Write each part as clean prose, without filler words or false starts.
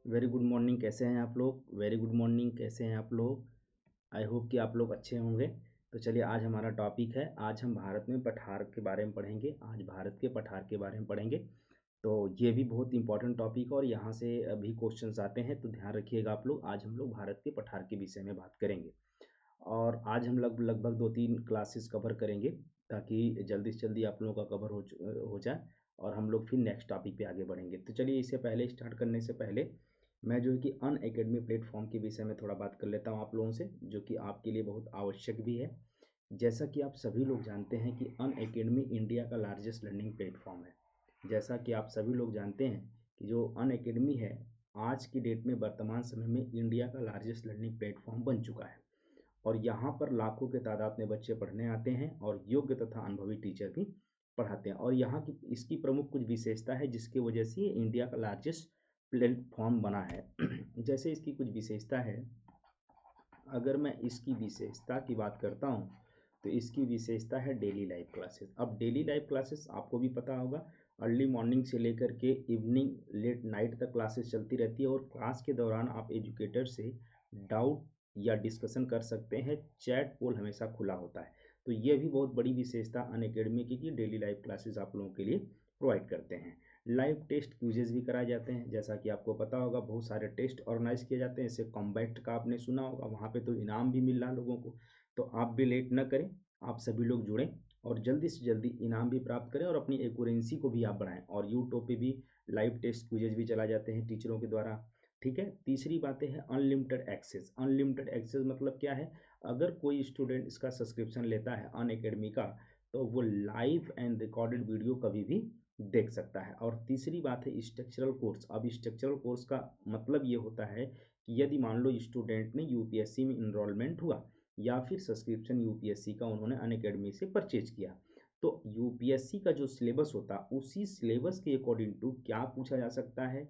Very good morning. कैसे हैं आप लोग? Very good morning. कैसे हैं आप लोग? आई होप कि आप लोग अच्छे होंगे। तो चलिए, आज हमारा टॉपिक है, आज हम भारत में पठार के बारे में पढ़ेंगे। आज भारत के पठार के बारे में पढ़ेंगे। तो ये भी बहुत इंपॉर्टेंट टॉपिक है और यहाँ से अभी क्वेश्चंस आते हैं, तो ध्यान रखिएगा आप लोग। आज हम लोग भारत के पठार के विषय में बात करेंगे और आज हम लगभग 2-3 क्लासेस कवर करेंगे ताकि जल्दी से जल्दी आप लोगों का कवर हो जाए और हम लोग फिर नेक्स्ट टॉपिक पे आगे बढ़ेंगे। तो चलिए, इससे पहले स्टार्ट करने से पहले मैं जो है कि अनअकैडमी प्लेटफॉर्म के विषय में थोड़ा बात कर लेता हूँ आप लोगों से, जो कि आपके लिए बहुत आवश्यक भी है। जैसा कि आप सभी लोग जानते हैं कि अनअकैडमी इंडिया का लार्जेस्ट लर्निंग प्लेटफॉर्म है। जैसा कि आप सभी लोग जानते हैं कि जो अनअकैडमी है, आज की डेट में वर्तमान समय में इंडिया का लार्जेस्ट लर्निंग प्लेटफॉर्म बन चुका है और यहाँ पर लाखों के तादाद में बच्चे पढ़ने आते हैं और योग्य तथा अनुभवी टीचर भी पढ़ाते हैं। और यहाँ की इसकी प्रमुख कुछ विशेषता है जिसकी वजह से ये इंडिया का लार्जेस्ट प्लेटफॉर्म बना है। जैसे इसकी कुछ विशेषता है, अगर मैं इसकी विशेषता की बात करता हूँ तो इसकी विशेषता है डेली लाइव क्लासेस। अब डेली लाइव क्लासेस आपको भी पता होगा, अर्ली मॉर्निंग से लेकर के इवनिंग लेट नाइट तक क्लासेस चलती रहती है और क्लास के दौरान आप एजुकेटर से डाउट या डिस्कशन कर सकते हैं। चैट पोल हमेशा खुला होता है। तो ये भी बहुत बड़ी विशेषता अनअकैडमी की कि डेली लाइव क्लासेस आप लोगों के लिए प्रोवाइड करते हैं। लाइव टेस्ट क्विजेज भी कराए जाते हैं। जैसा कि आपको पता होगा, बहुत सारे टेस्ट ऑर्गेनाइज किए जाते हैं। जैसे कॉम्बैक्ट का आपने सुना होगा, वहाँ पे तो इनाम भी मिल रहा है लोगों को। तो आप भी लेट न करें, आप सभी लोग जुड़ें और जल्दी से जल्दी इनाम भी प्राप्त करें और अपनी एक्यूरेंसी को भी आप बढ़ाएं। और यूट्यूब पे भी लाइव टेस्ट क्विजेज भी चलाए जाते हैं टीचरों के द्वारा। ठीक है। तीसरी बातें है अनलिमिटेड एक्सेस। अनलिमिटेड एक्सेस मतलब क्या है? अगर कोई स्टूडेंट इसका सब्सक्रिप्शन लेता है अनअकैडमी का, तो वो लाइव एंड रिकॉर्डेड वीडियो कभी भी देख सकता है। और तीसरी बात है स्ट्रक्चरल कोर्स। अब स्ट्रक्चरल कोर्स का मतलब ये होता है कि यदि मान लो स्टूडेंट ने यूपीएससी में इनरोलमेंट हुआ या फिर सब्सक्रिप्शन यूपीएससी का उन्होंने अनअकैडमी से परचेज किया, तो यूपीएससी का जो सिलेबस होता है उसी सिलेबस के अकॉर्डिंग टू क्या पूछा जा सकता है,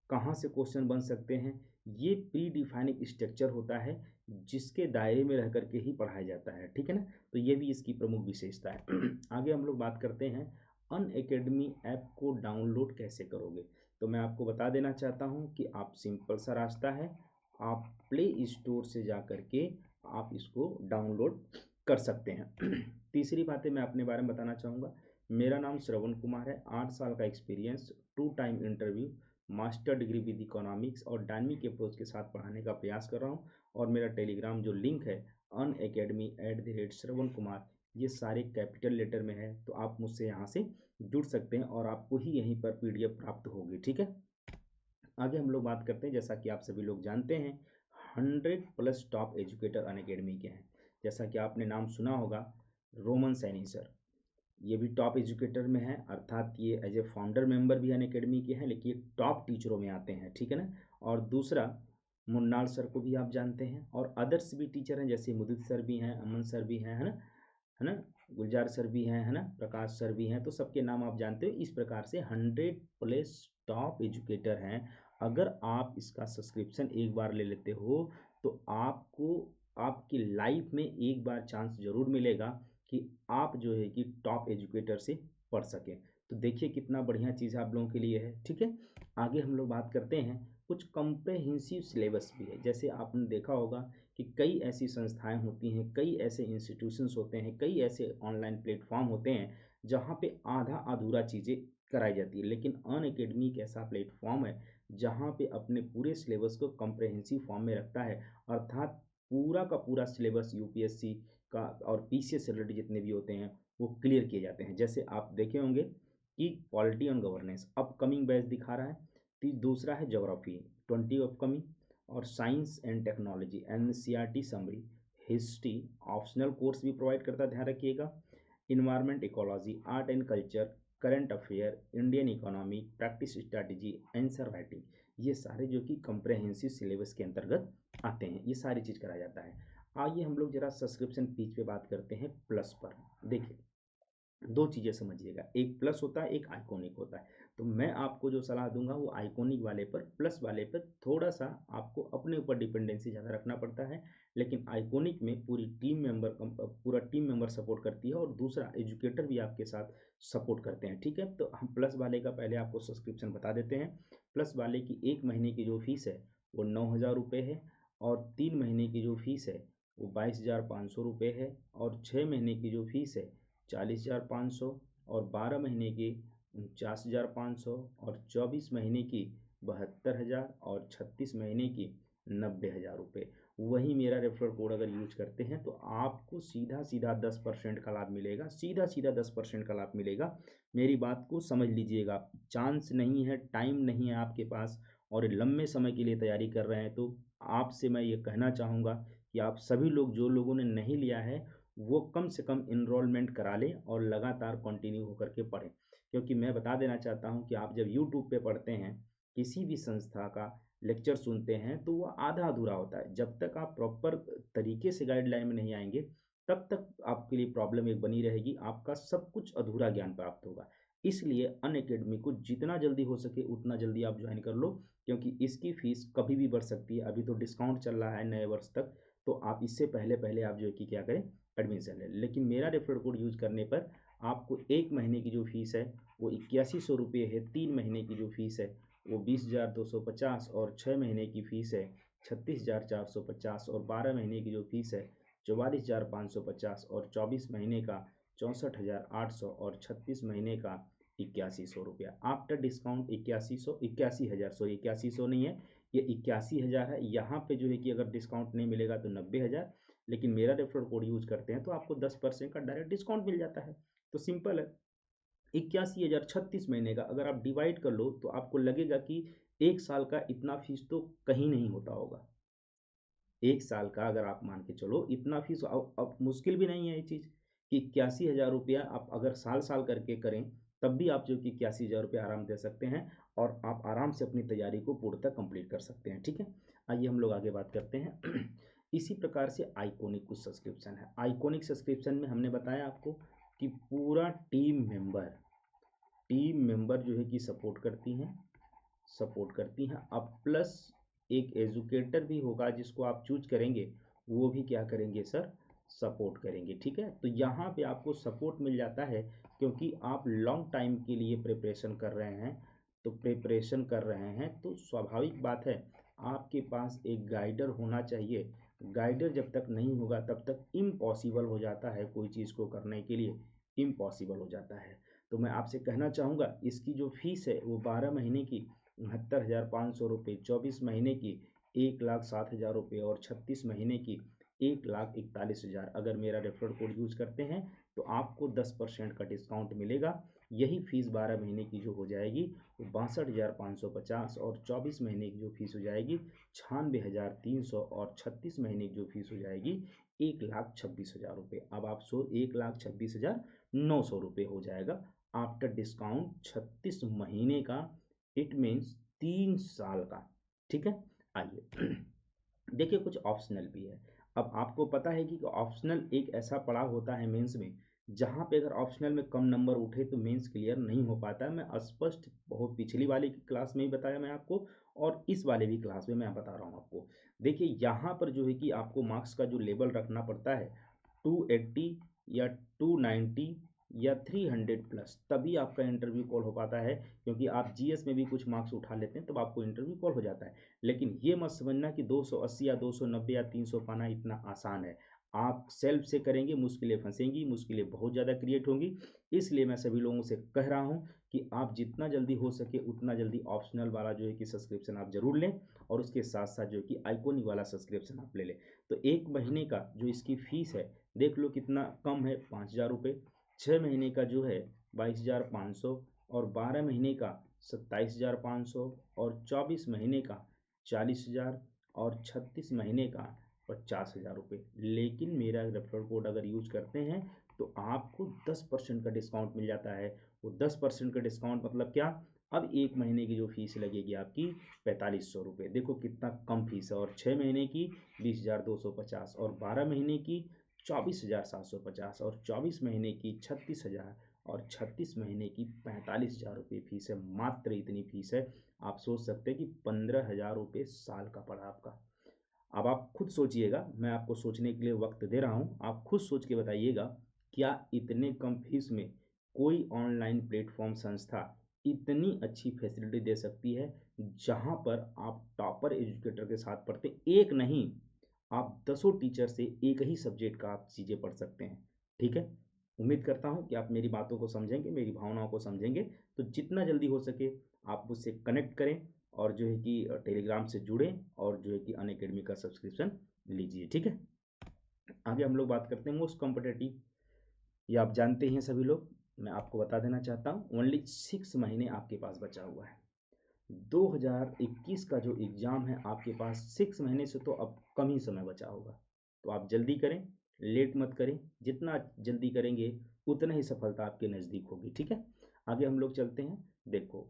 कहाँ से क्वेश्चन बन सकते हैं, ये प्री डिफाइनिंग स्ट्रक्चर होता है जिसके दायरे में रह करके ही पढ़ाया जाता है। ठीक है ना? तो ये भी इसकी प्रमुख विशेषता है। आगे हम लोग बात करते हैं अनअकैडमी ऐप को डाउनलोड कैसे करोगे। तो मैं आपको बता देना चाहता हूँ कि आप सिंपल सा रास्ता है, आप प्ले स्टोर से जा करके आप इसको डाउनलोड कर सकते हैं। तीसरी बातें मैं अपने बारे में बताना चाहूँगा। मेरा नाम श्रवण कुमार है, 8 साल का experience, 2 time interview, master degree with economics और डायनेमिक अप्रोच के साथ पढ़ाने का प्रयास कर रहा हूँ। और मेरा टेलीग्राम जो लिंक है unacademy@श्रवण कुमार, ये सारे कैपिटल लेटर में है। तो आप मुझसे यहाँ से जुड़ सकते हैं और आपको ही यहीं पर पीडीएफ प्राप्त होगी। ठीक है। आगे हम लोग बात करते हैं, जैसा कि आप सभी लोग जानते हैं 100+ टॉप एजुकेटर अनअकैडमी के हैं। जैसा कि आपने नाम सुना होगा, रोमन सैनी सर, ये भी टॉप एजुकेटर में है, अर्थात ये एज ए फाउंडर मेंबर भी अनअकैडमी के हैं, लेकिन ये टॉप टीचरों में आते हैं। ठीक है ना? और दूसरा, मुन्नाल सर को भी आप जानते हैं और अदर्स भी टीचर हैं, जैसे मुदित सर भी हैं, अमन सर भी हैं, है ना, गुलजार सर भी हैं, है ना, प्रकाश सर भी हैं। तो सबके नाम आप जानते हो। इस प्रकार से 100+ टॉप एजुकेटर हैं। अगर आप इसका सब्सक्रिप्शन एक बार ले लेते हो तो आपको आपकी लाइफ में एक बार चांस जरूर मिलेगा कि आप जो है कि टॉप एजुकेटर से पढ़ सकें। तो देखिए कितना बढ़िया चीज़ आप लोगों के लिए है। ठीक है। आगे हम लोग बात करते हैं, कुछ कम्प्रहेंसिव सिलेबस भी है। जैसे आपने देखा होगा कि कई ऐसी संस्थाएं होती हैं, कई ऐसे इंस्टीट्यूशंस होते हैं, कई ऐसे ऑनलाइन प्लेटफॉर्म होते हैं जहाँ पे आधा अधूरा चीज़ें कराई जाती है, लेकिन अनअकैडमी एक ऐसा प्लेटफॉर्म है जहाँ पे अपने पूरे सिलेबस को कम्प्रहेंसिव फॉर्म में रखता है। अर्थात पूरा का पूरा सिलेबस यूपीएससी का और पीसीएस से रिलेटेड जितने भी होते हैं वो क्लियर किए जाते हैं। जैसे आप देखे होंगे कि polity and governance upcoming batch दिखा रहा है, दूसरा है ज्योग्राफी 20 अपकमिंग, और science and technology NCERT summary, history optional course भी प्रोवाइड करता है, ध्यान रखिएगा, environment ecology, art and culture, current affair, Indian economy, practice strategy, answer writing, ये सारे जो कि कम्प्रहेंसिव सिलेबस के अंतर्गत आते हैं। ये सारी चीज़ कराया जाता है। आइए हम लोग जरा सब्सक्रिप्शन फीस पे बात करते हैं प्लस पर। देखिए, दो चीज़ें समझिएगा, एक प्लस होता है, एक आइकॉनिक होता है। तो मैं आपको जो सलाह दूंगा वो आइकॉनिक वाले पर, प्लस वाले पर थोड़ा सा आपको अपने ऊपर डिपेंडेंसी ज़्यादा रखना पड़ता है, लेकिन आइकॉनिक में पूरा टीम मेंबर सपोर्ट करती है और दूसरा एजुकेटर भी आपके साथ सपोर्ट करते हैं। ठीक है, तो हम प्लस वाले का पहले आपको सब्सक्रिप्शन बता देते हैं। प्लस वाले की 1 महीने की जो फीस है वो 9,000 रुपये है, और 3 महीने की जो फीस है वो 22,500 रुपये है, और 6 महीने की जो फीस है 40,500, और 12 महीने की 49,500, और 24 महीने की 72,000, और 36 महीने की 90,000 रुपये। वही मेरा रेफरल कोड अगर यूज करते हैं तो आपको सीधा सीधा 10% का लाभ मिलेगा, सीधा सीधा 10% का लाभ मिलेगा। मेरी बात को समझ लीजिएगा, चांस नहीं है, टाइम नहीं है आपके पास, और लंबे समय के लिए तैयारी कर रहे हैं, तो आपसे मैं ये कहना चाहूँगा कि आप सभी लोग, जो लोगों ने नहीं लिया है, वो कम से कम इनरोलमेंट करा लें और लगातार कंटिन्यू होकर के पढ़ें। क्योंकि मैं बता देना चाहता हूँ कि आप जब यूट्यूब पे पढ़ते हैं, किसी भी संस्था का लेक्चर सुनते हैं, तो वो आधा अधूरा होता है। जब तक आप प्रॉपर तरीके से गाइडलाइन में नहीं आएंगे, तब तक आपके लिए प्रॉब्लम एक बनी रहेगी, आपका सब कुछ अधूरा ज्ञान प्राप्त होगा। इसलिए अनअकैडमी को जितना जल्दी हो सके उतना जल्दी आप ज्वाइन कर लो, क्योंकि इसकी फीस कभी भी बढ़ सकती है। अभी तो डिस्काउंट चल रहा है नए वर्ष तक, तो आप इससे पहले पहले आप जो है कि क्या करें, एडमिशन लें। लेकिन मेरा रेफरल कोड यूज करने पर आपको 1 महीने की जो फीस है वो 8100 रुपये है, 3 महीने की जो फीस है वो 20,250, और 6 महीने की फ़ीस है 36,450, और 12 महीने की जो फ़ीस है 44,550, और 24 महीने का 64,800, और 36 महीने का 8100 रुपया। आफ्टर डिस्काउंट 81,000 सॉरी 8100 नहीं है, ये 81,000 है। यहाँ पे जो है कि अगर डिस्काउंट नहीं मिलेगा तो 90,000, लेकिन मेरा रेफरल कोड यूज करते हैं तो आपको 10% का डायरेक्ट डिस्काउंट मिल जाता है। तो सिंपल है, 81,000 36 महीने का अगर आप डिवाइड कर लो तो आपको लगेगा कि 1 साल का इतना फीस तो कहीं नहीं होता होगा। 1 साल का अगर आप मान के चलो इतना फीस, अब मुश्किल भी नहीं है ये चीज़ कि 81,000 रुपया आप अगर साल साल करके करें, तब भी आप जो कि 81,000 रुपया आराम दे सकते हैं, और आप आराम से अपनी तैयारी को पूर्णतः कंप्लीट कर सकते हैं। ठीक है, आइए हम लोग आगे बात करते हैं। इसी प्रकार से आइकॉनिक कुछ सब्सक्रिप्शन है। आइकॉनिक सब्सक्रिप्शन में हमने बताया आपको कि पूरा टीम मेंबर जो है कि सपोर्ट करती हैं। अब प्लस एक एजुकेटर भी होगा जिसको आप चूज करेंगे, वो भी क्या करेंगे सर, सपोर्ट करेंगे। ठीक है, तो यहाँ पे आपको सपोर्ट मिल जाता है, क्योंकि आप लॉन्ग टाइम के लिए प्रिपरेशन कर रहे हैं, तो स्वाभाविक बात है आपके पास एक गाइडर होना चाहिए। गाइडर जब तक नहीं होगा तब तक इम्पॉसिबल हो जाता है, कोई चीज़ को करने के लिए इम्पॉसिबल हो जाता है। तो मैं आपसे कहना चाहूँगा, इसकी जो फीस है वो 12 महीने की 69,500 रुपये, 24 महीने की 1,07,000 रुपये, और 36 महीने की 1,41,000। अगर मेरा रेफरल कोड यूज करते हैं तो आपको 10% का डिस्काउंट मिलेगा। यही फीस 12 महीने की जो हो जाएगी वो 62,550, और 24 महीने की जो फीस हो जाएगी 96,300, और 36 महीने की जो फीस हो जाएगी 1,26,000 रुपये। अब आप 1,26,900 रुपये हो जाएगा आफ्टर डिस्काउंट 36 महीने का, इट मीन्स 3 साल का। ठीक है, आइए देखिए कुछ ऑप्शनल भी है। अब आपको पता है कि ऑप्शनल एक ऐसा पड़ाव होता है मेंस में, जहाँ पे अगर ऑप्शनल में कम नंबर उठे तो मेंस क्लियर नहीं हो पाता है। मैं स्पष्ट बहुत पिछली वाली की क्लास में ही बताया मैं आपको, और इस वाले भी क्लास में मैं बता रहा हूँ आपको। देखिए यहाँ पर जो है कि आपको मार्क्स का जो लेवल रखना पड़ता है 280 या 290 या 300 प्लस, तभी आपका इंटरव्यू कॉल हो पाता है। क्योंकि आप जीएस में भी कुछ मार्क्स उठा लेते हैं तब आपको इंटरव्यू कॉल हो जाता है। लेकिन ये मत समझना कि 280 या 290 या 300 पाना इतना आसान है। आप सेल्फ से करेंगे, मुश्किलें फंसेंगी, मुश्किलें बहुत ज़्यादा क्रिएट होंगी। इसलिए मैं सभी लोगों से कह रहा हूँ कि आप जितना जल्दी हो सके उतना जल्दी ऑप्शनल वाला जो है कि सब्सक्रिप्शन आप जरूर लें, और उसके साथ साथ जो है कि आइकॉनिक वाला सब्सक्रिप्शन आप ले लें। तो 1 महीने का जो इसकी फीस है देख लो कितना कम है, 5,000 रुपये। 6 महीने का जो है 22,500, और 12 महीने का 27,500, और 24 महीने का 40,000, और 36 महीने का 50,000 रुपये। लेकिन मेरा रेफरल कोड अगर यूज करते हैं तो आपको 10% का डिस्काउंट मिल जाता है। वो 10% का डिस्काउंट मतलब क्या, अब 1 महीने की जो फीस लगेगी आपकी 4500 रुपये, देखो कितना कम फीस है। और 6 महीने की 20,250, और 12 महीने की 24,750, और 24 महीने की 36,000, और 36 महीने की 45,000 रुपये फीस है। मात्र इतनी फीस है। आप सोच सकते हैं कि 15,000 रुपये साल का पड़ा आपका। अब आप खुद सोचिएगा, मैं आपको सोचने के लिए वक्त दे रहा हूँ, आप खुद सोच के बताइएगा क्या इतने कम फीस में कोई ऑनलाइन प्लेटफॉर्म संस्था इतनी अच्छी फैसिलिटी दे सकती है, जहाँ पर आप टॉपर एजुकेटर के साथ पढ़ते, एक नहीं आप 10 टीचर से एक ही सब्जेक्ट का आप चीज़ें पढ़ सकते हैं। ठीक है, उम्मीद करता हूँ कि आप मेरी बातों को समझेंगे, मेरी भावनाओं को समझेंगे। तो जितना जल्दी हो सके आप मुझसे कनेक्ट करें और जो है कि टेलीग्राम से जुड़ें और जो है कि अनअकैडमी का सब्सक्रिप्शन लीजिए। ठीक है, आगे हम लोग बात करते हैं मोस्ट कॉम्पिटिटिव। ये आप जानते हैं सभी लोग, मैं आपको बता देना चाहता हूँ ओनली 6 महीने आपके पास बचा हुआ है। 2021 का जो एग्ज़ाम है आपके पास 6 महीने से तो अब कम ही समय बचा होगा, तो आप जल्दी करें, लेट मत करें। जितना जल्दी करेंगे उतना ही सफलता आपके नज़दीक होगी। ठीक है, आगे हम लोग चलते हैं। देखो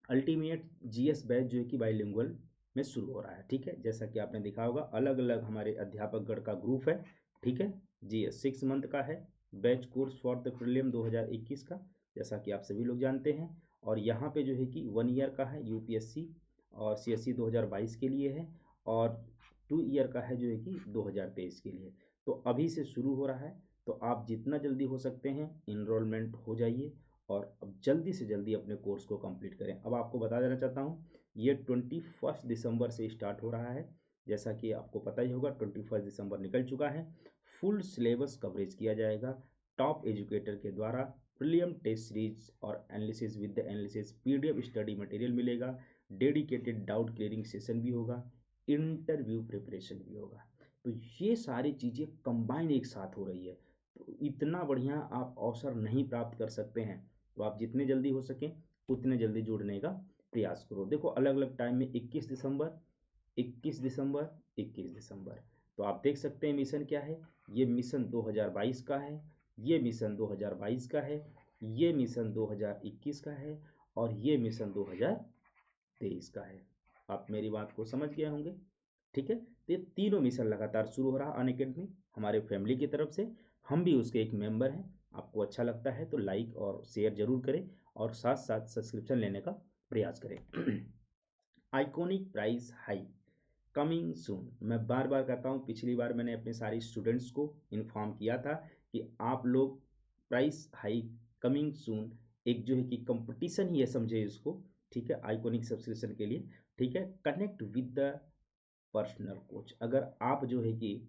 अल्टीमेट जीएस बैच जो है कि बाइलिंगुअल में शुरू हो रहा है। ठीक है, जैसा कि आपने देखा होगा अलग अलग हमारे अध्यापकगण का ग्रुप है। ठीक है, जीएस 6 मंथ का है batch course for the prelim 2021 का, जैसा कि आप सभी लोग जानते हैं। और यहाँ पे जो है कि 1 ईयर का है यूपीएससी और सीएससी 2022 के लिए है, और 2 ईयर का है जो है कि 2023 के लिए। तो अभी से शुरू हो रहा है, तो आप जितना जल्दी हो सकते हैं इनरोलमेंट हो जाइए और अब जल्दी से जल्दी अपने कोर्स को कंप्लीट करें। अब आपको बता देना चाहता हूँ ये 21 दिसंबर से स्टार्ट हो रहा है। जैसा कि आपको पता ही होगा 21 दिसंबर निकल चुका है। फुल सिलेबस कवरेज किया जाएगा टॉप एजुकेटर के द्वारा। प्रीलियम टेस्ट सीरीज और analysis with the analysis PDF study material मिलेगा। डेडिकेटेड डाउट क्लियरिंग सेशन भी होगा, इंटरव्यू प्रिपरेशन भी होगा। तो ये सारी चीज़ें कंबाइन एक साथ हो रही है, तो इतना बढ़िया आप अवसर नहीं प्राप्त कर सकते हैं। तो आप जितने जल्दी हो सके उतने जल्दी जुड़ने का प्रयास करो। देखो अलग अलग टाइम में 21 दिसंबर 21 दिसंबर 21 दिसंबर, तो आप देख सकते हैं मिशन क्या है। ये मिशन 2022 का है, ये मिशन 2022 का है, ये मिशन 2021 का है, और ये मिशन 2023 का है। आप मेरी बात को समझ गए होंगे। ठीक है, तो ये तीनों मिशन लगातार शुरू हो रहा अनअकैडमी हमारे फैमिली की तरफ से, हम भी उसके एक मेंबर हैं। आपको अच्छा लगता है तो लाइक और शेयर जरूर करें और साथ साथ सब्सक्रिप्शन लेने का प्रयास करें। Iconic price high coming soon, मैं बार बार कहता हूँ, पिछली बार मैंने अपने सारे स्टूडेंट्स को इन्फॉर्म किया था कि आप लोग प्राइस हाई कमिंग सून एक जो है कि कंपटीशन ही है समझे इसको। ठीक है, आइकॉनिक सब्सक्रिप्शन के लिए। ठीक है, connect with the personal coach. अगर आप जो है कि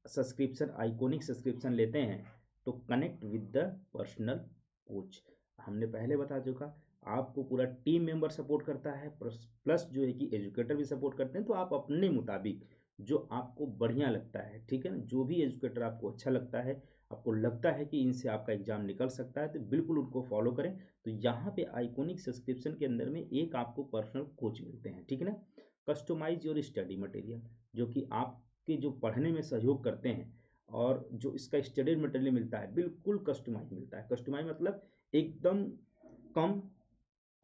सब्सक्रिप्शन आइकॉनिक सब्सक्रिप्शन लेते हैं तो connect with the personal coach, हमने पहले बता चुका, आपको पूरा टीम मेंबर सपोर्ट करता है, प्लस जो है कि एजुकेटर भी सपोर्ट करते हैं। तो आप अपने मुताबिक जो आपको बढ़िया लगता है, ठीक है ना, जो भी एजुकेटर आपको अच्छा लगता है, आपको लगता है कि इनसे आपका एग्जाम निकल सकता है, तो बिल्कुल उनको फॉलो करें। तो यहाँ पे आइकॉनिक सब्सक्रिप्शन के अंदर में एक आपको पर्सनल कोच मिलते हैं। ठीक है ना, कस्टमाइज योर स्टडी मटेरियल, जो कि आपके जो पढ़ने में सहयोग करते हैं, और जो इसका स्टडी मटेरियल मिलता है बिल्कुल कस्टमाइज मिलता है। कस्टमाइज मतलब एकदम कम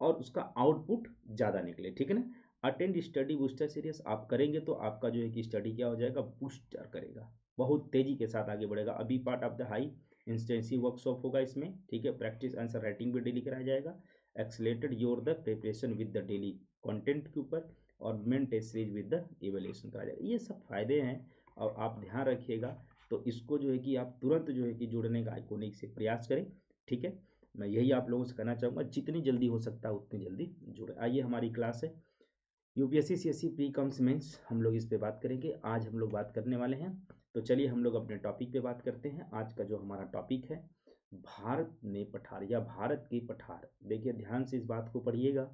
और उसका आउटपुट ज़्यादा निकले। ठीक है ना, अटेंड स्टडी बूस्टर सीरीज आप करेंगे तो आपका जो है कि स्टडी क्या हो जाएगा, बूस्टर करेगा, बहुत तेजी के साथ आगे बढ़ेगा। अभी part of the high intensive workshop होगा इसमें। ठीक है, प्रैक्टिस आंसर राइटिंग भी डेली कराया जाएगा। Accelerated your the preparation with the daily content के ऊपर, और main test series with the evaluation कराया जाएगा। ये सब फायदे हैं और आप ध्यान रखिएगा। तो इसको जो है कि आप तुरंत जो है कि जुड़ने का आइकॉनिक से प्रयास करें। ठीक है, मैं यही आप लोगों से कहना चाहूँगा, जितनी जल्दी हो सकता है उतनी जल्दी जुड़े। आइए हमारी क्लास है UPSC CSC pre cum mains, हम लोग इस पे बात करेंगे। आज हम लोग बात करने वाले हैं, तो चलिए हम लोग अपने टॉपिक पे बात करते हैं। आज का जो हमारा टॉपिक है भारत ने पठार या भारत के पठार। देखिए ध्यान से इस बात को पढ़िएगा,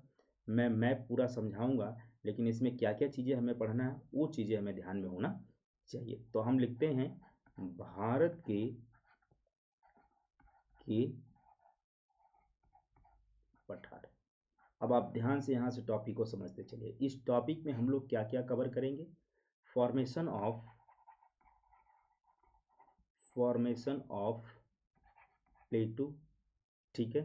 मैं पूरा समझाऊंगा, लेकिन इसमें क्या क्या चीज़ें हमें पढ़ना है वो चीज़ें हमें ध्यान में होना चाहिए। तो हम लिखते हैं भारत के पठार। अब आप ध्यान से यहाँ से टॉपिक को समझते चलिए। इस टॉपिक में हम लोग क्या क्या कवर करेंगे, फॉर्मेशन ऑफ प्लेटू। ठीक है,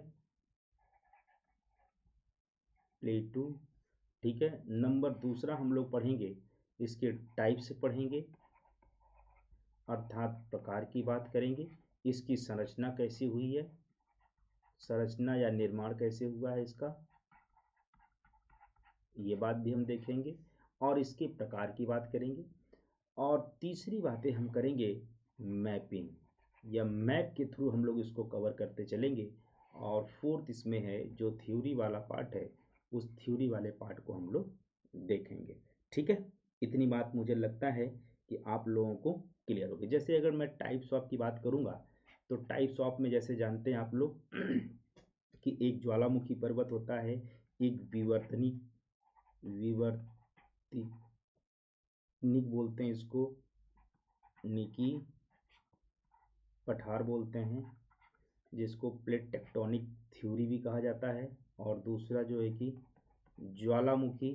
प्लेटू। ठीक है, नंबर दूसरा हम लोग पढ़ेंगे इसके टाइप से पढ़ेंगे, अर्थात प्रकार की बात करेंगे। इसकी संरचना कैसी हुई है, संरचना या निर्माण कैसे हुआ है इसका, ये बात भी हम देखेंगे। और इसके प्रकार की बात करेंगे। और तीसरी बातें हम करेंगे मैपिंग, या मैप के थ्रू हम लोग इसको कवर करते चलेंगे। और फोर्थ इसमें है जो थ्योरी वाला पार्ट है, उस थ्योरी वाले पार्ट को हम लोग देखेंगे। ठीक है, इतनी बात मुझे लगता है कि आप लोगों को क्लियर होगी। जैसे अगर मैं टाइप्स ऑफ की बात करूंगा तो टाइप्स ऑफ में जैसे जानते हैं आप लोग कि एक ज्वालामुखी पर्वत होता है, एक विवर्तनिक बोलते हैं इसको, निकी पठार बोलते हैं, जिसको प्लेट टेक्टोनिक थ्योरी भी कहा जाता है। और दूसरा जो है कि ज्वालामुखी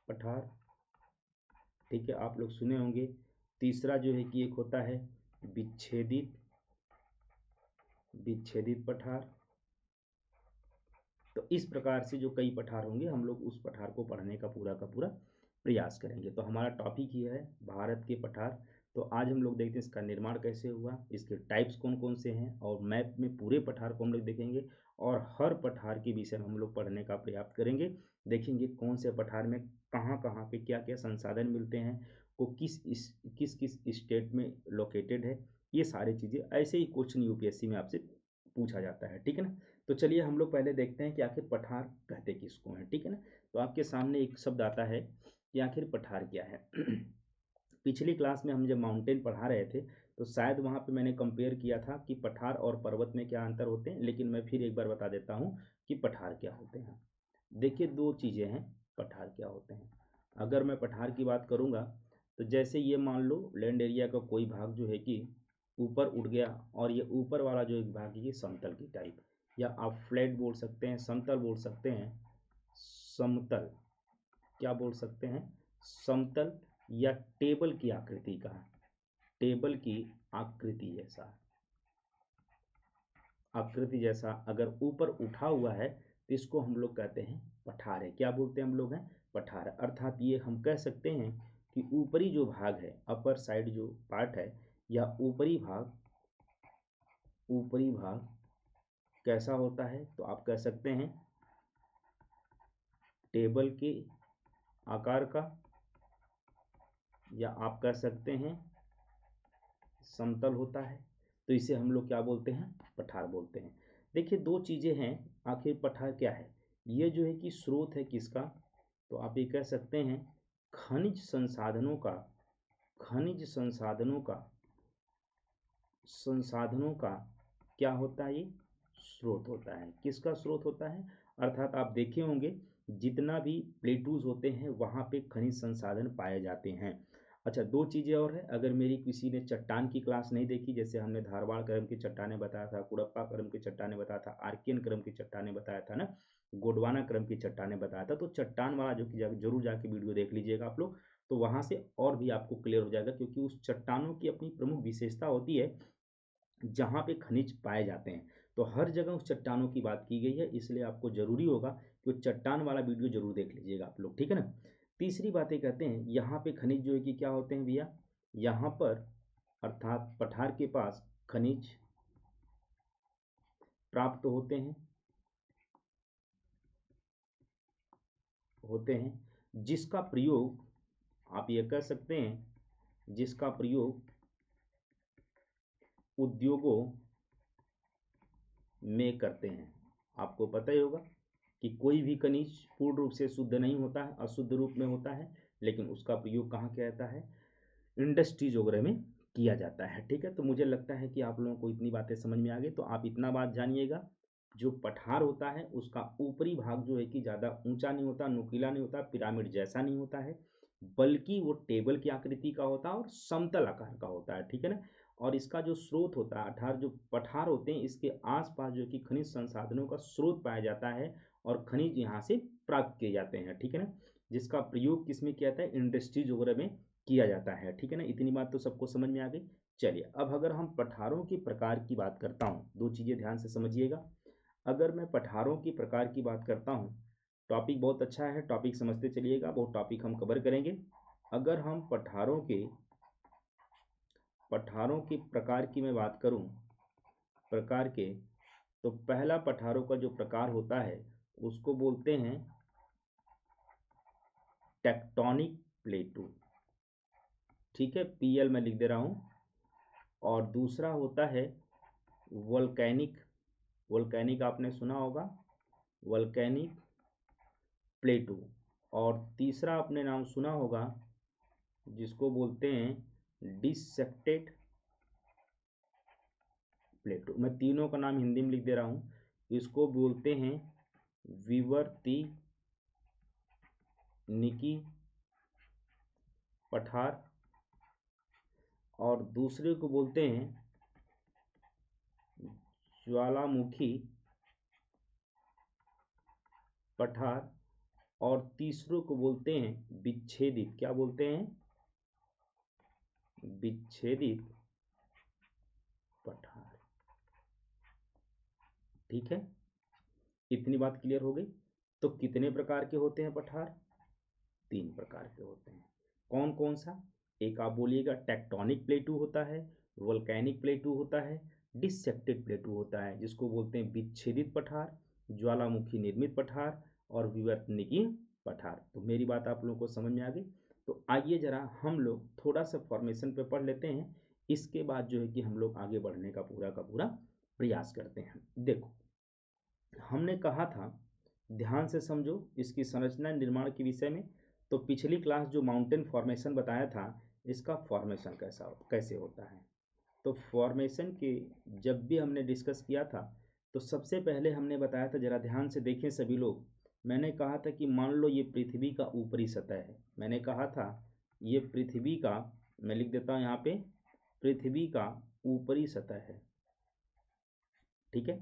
पठार, ठीक है, आप लोग सुने होंगे। तीसरा जो है कि एक होता है विच्छेदित पठार। तो इस प्रकार से जो कई पठार होंगे, हम लोग उस पठार को पढ़ने का पूरा प्रयास करेंगे। तो हमारा टॉपिक ये है भारत के पठार। तो आज हम लोग देखते हैं इसका निर्माण कैसे हुआ, इसके टाइप्स कौन कौन से हैं, और मैप में पूरे पठार को हम लोग देखेंगे। और हर पठार के विषय में हम लोग पढ़ने का प्रयास करेंगे, देखेंगे कौन से पठार में कहाँ कहाँ पे क्या क्या संसाधन मिलते हैं, को किस किस स्टेट में लोकेटेड है। ये सारी चीज़ें ऐसे ही क्वेश्चन यूपीएससी में आपसे पूछा जाता है। ठीक है ना। तो चलिए हम लोग पहले देखते हैं कि आखिर पठार कहते किसको हैं। ठीक है ना। तो आपके सामने एक शब्द आता है कि आखिर पठार क्या है। पिछली क्लास में हम जब माउंटेन पढ़ा रहे थे तो शायद वहाँ पे मैंने कंपेयर किया था कि पठार और पर्वत में क्या अंतर होते हैं, लेकिन मैं फिर एक बार बता देता हूँ कि पठार क्या होते हैं। देखिए, दो चीज़ें हैं पठार क्या होते हैं। अगर मैं पठार की बात करूँगा तो जैसे ये मान लो लैंड एरिया का कोई भाग जो है कि ऊपर उठ गया, और ये ऊपर वाला जो एक भाग है ये समतल की टाइप, या आप फ्लैट बोल सकते हैं, समतल बोल सकते हैं, समतल क्या बोल सकते हैं, समतल, या टेबल की आकृति का, टेबल की आकृति जैसा अगर ऊपर उठा हुआ है तो इसको हम लोग कहते हैं पठार है। क्या बोलते हैं हम लोग हैं, पठार। अर्थात ये हम कह सकते हैं कि ऊपरी जो भाग है, अपर साइड जो पार्ट है, या ऊपरी भाग कैसा होता है, तो आप कह सकते हैं टेबल के आकार का, या आप कह सकते हैं समतल होता है। तो इसे हम लोग क्या बोलते हैं, पठार बोलते हैं। देखिए, दो चीज़ें हैं। आखिर पठार क्या है, ये जो है कि स्रोत है किसका, तो आप ये कह सकते हैं खनिज संसाधनों का, क्या होता है, ये स्रोत होता है। किसका स्रोत होता है, अर्थात आप देखे होंगे जितना भी प्लेटूज होते हैं वहाँ पे खनिज संसाधन पाए जाते हैं। अच्छा, दो चीज़ें और है। अगर मेरी किसी ने चट्टान की क्लास नहीं देखी, जैसे हमने धारवाड़ क्रम की चट्टानें बताया था, कुड़प्पा क्रम की चट्टानें बताया था, आर्कियन क्रम की चट्टानें बताया था ना, गोंडवाना क्रम की चट्टानें बताया था, तो चट्टान वाला जो कि जरूर जाके वीडियो देख लीजिएगा आप लोग। तो वहाँ से और भी आपको क्लियर हो जाएगा, क्योंकि उस चट्टानों की अपनी प्रमुख विशेषता होती है जहाँ पे खनिज पाए जाते हैं। तो हर जगह उस चट्टानों की बात की गई है, इसलिए आपको ज़रूरी होगा कि वो चट्टान वाला वीडियो ज़रूर देख लीजिएगा आप लोग। ठीक है ना। तीसरी बातें कहते हैं यहाँ पे खनिज जो है कि क्या होते हैं भैया, यहाँ पर अर्थात पठार के पास खनिज प्राप्त होते हैं जिसका प्रयोग, आप ये कह सकते हैं जिसका प्रयोग उद्योगों में करते हैं। आपको पता ही होगा कि कोई भी खनिज पूर्ण रूप से शुद्ध नहीं होता है, अशुद्ध रूप में होता है, लेकिन उसका प्रयोग कहाँ किया जाता है, इंडस्ट्रीज वगैरह में किया जाता है। ठीक है। तो मुझे लगता है कि आप लोगों को इतनी बातें समझ में आ गई। तो आप इतना बात जानिएगा, जो पठार होता है उसका ऊपरी भाग जो है कि ज़्यादा ऊंचा नहीं होता, नुकीला नहीं होता, पिरामिड जैसा नहीं होता है, बल्कि वो टेबल की आकृति का होता है और समतल आकार का होता है। ठीक है ना। और इसका जो स्रोत होता है, अठार जो पठार होते हैं इसके आसपास जो कि खनिज संसाधनों का स्रोत पाया जाता है, और खनिज यहाँ से प्राप्त किए जाते हैं। ठीक है ना। जिसका प्रयोग किसमें किया जाता है, इंडस्ट्रीज वगैरह में किया जाता है। ठीक है ना। इतनी बात तो सबको समझ में आ गई। चलिए, अब अगर हम पठारों के प्रकार की बात करता हूँ, दो चीज़ें ध्यान से समझिएगा। अगर मैं पठारों की प्रकार की बात करता हूँ, टॉपिक बहुत अच्छा है, टॉपिक समझते चलिएगा, बहुत टॉपिक हम कवर करेंगे। अगर हम पठारों के प्रकार की मैं बात करूं, तो पहला पठारों का जो प्रकार होता है उसको बोलते हैं टेक्टोनिक प्लेटू, ठीक है, PL मैं लिख दे रहा हूँ। और दूसरा होता है वोल्केनिक, वोल्केनिक आपने सुना होगा, वोल्केनिक प्लेटू। और तीसरा आपने नाम सुना होगा जिसको बोलते हैं डिसेक्टेड प्लेटू। मैं तीनों का नाम हिंदी में लिख दे रहा हूँ। इसको बोलते हैं विवर्तनिकी पठार, और दूसरे को बोलते हैं ज्वालामुखी पठार, और तीसरों को बोलते हैं विच्छेदित, क्या बोलते हैं, विच्छेदित पठार। ठीक है, इतनी बात क्लियर हो गई। तो कितने प्रकार के होते हैं पठार? 3 प्रकार के होते हैं। कौन कौन सा? एक आप बोलिएगा टेक्टोनिक प्लेटू होता है, वोल्केनिक प्लेटू होता है, डिसेक्टेड प्लेटू होता है जिसको बोलते हैं विच्छेदित पठार, ज्वालामुखी निर्मित पठार और विवर्तनिकी पठार। तो मेरी बात आप लोगों को समझ में आ गई। तो आइए जरा हम लोग थोड़ा सा फॉर्मेशन पे पढ़ लेते हैं, इसके बाद जो है कि हम लोग आगे बढ़ने का पूरा प्रयास करते हैं। देखो, हमने कहा था, ध्यान से समझो इसकी संरचना निर्माण के विषय में। तो पिछली क्लास जो माउंटेन फॉर्मेशन बताया था, इसका फॉर्मेशन कैसे होता है। तो फॉर्मेशन के जब भी हमने डिस्कस किया था, तो सबसे पहले हमने बताया था, जरा ध्यान से देखें सभी लोग। मैंने कहा था कि मान लो ये पृथ्वी का ऊपरी सतह है। मैंने कहा था ये पृथ्वी का, मैं लिख देता हूँ यहाँ पे, पृथ्वी का ऊपरी सतह है। ठीक है,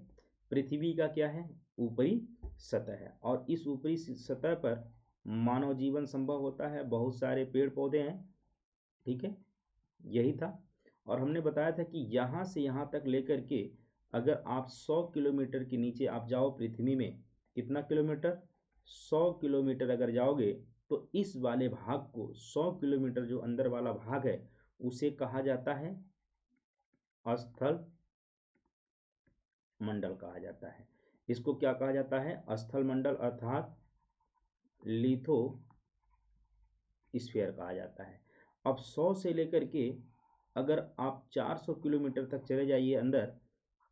पृथ्वी का क्या है? ऊपरी सतह है। और इस ऊपरी सतह पर मानव जीवन संभव होता है, बहुत सारे पेड़ पौधे हैं। ठीक है, यही था। और हमने बताया था कि यहाँ से यहाँ तक लेकर के अगर आप 100 किलोमीटर के नीचे आप जाओ पृथ्वी में, कितना किलोमीटर? 100 किलोमीटर अगर जाओगे, तो इस वाले भाग को, 100 किलोमीटर जो अंदर वाला भाग है, उसे कहा जाता है स्थल मंडल कहा जाता है। इसको क्या कहा जाता है? स्थल मंडल, अर्थात लिथो स्फीयर कहा जाता है। अब 100 से लेकर के अगर आप 400 किलोमीटर तक चले जाइए अंदर,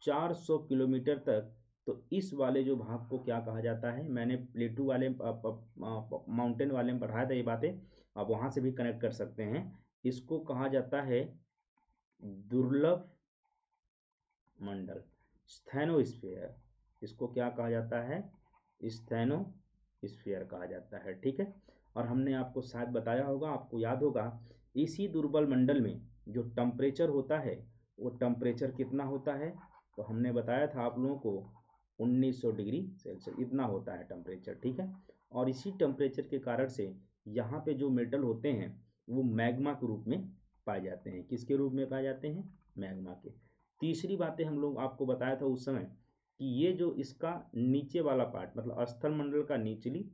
400 किलोमीटर तक, तो इस वाले जो भाग को क्या कहा जाता है? मैंने प्लेटू वाले माउंटेन वाले में पढ़ाया था ये बातें, आप वहाँ से भी कनेक्ट कर सकते हैं। इसको कहा जाता है दुर्लभ मंडल, स्थैनोस्फीयर। इसको क्या कहा जाता है? स्थैनोस्फीयर कहा जाता है। ठीक है, और हमने आपको शायद बताया होगा, आपको याद होगा, इसी दुर्बल मंडल में जो टेम्परेचर होता है, वो टेम्परेचर कितना होता है? तो हमने बताया था आप लोगों को 1900 डिग्री सेल्सियस इतना होता है टेम्परेचर। ठीक है, और इसी टेम्परेचर के कारण से यहाँ पे जो मेटल होते हैं वो मैग्मा के रूप में पाए जाते हैं। किसके रूप में पाए जाते हैं? मैग्मा के। तीसरी बातें हम लोग आपको बताया था उस समय कि ये जो इसका नीचे वाला पार्ट, मतलब स्थल मंडल का निचली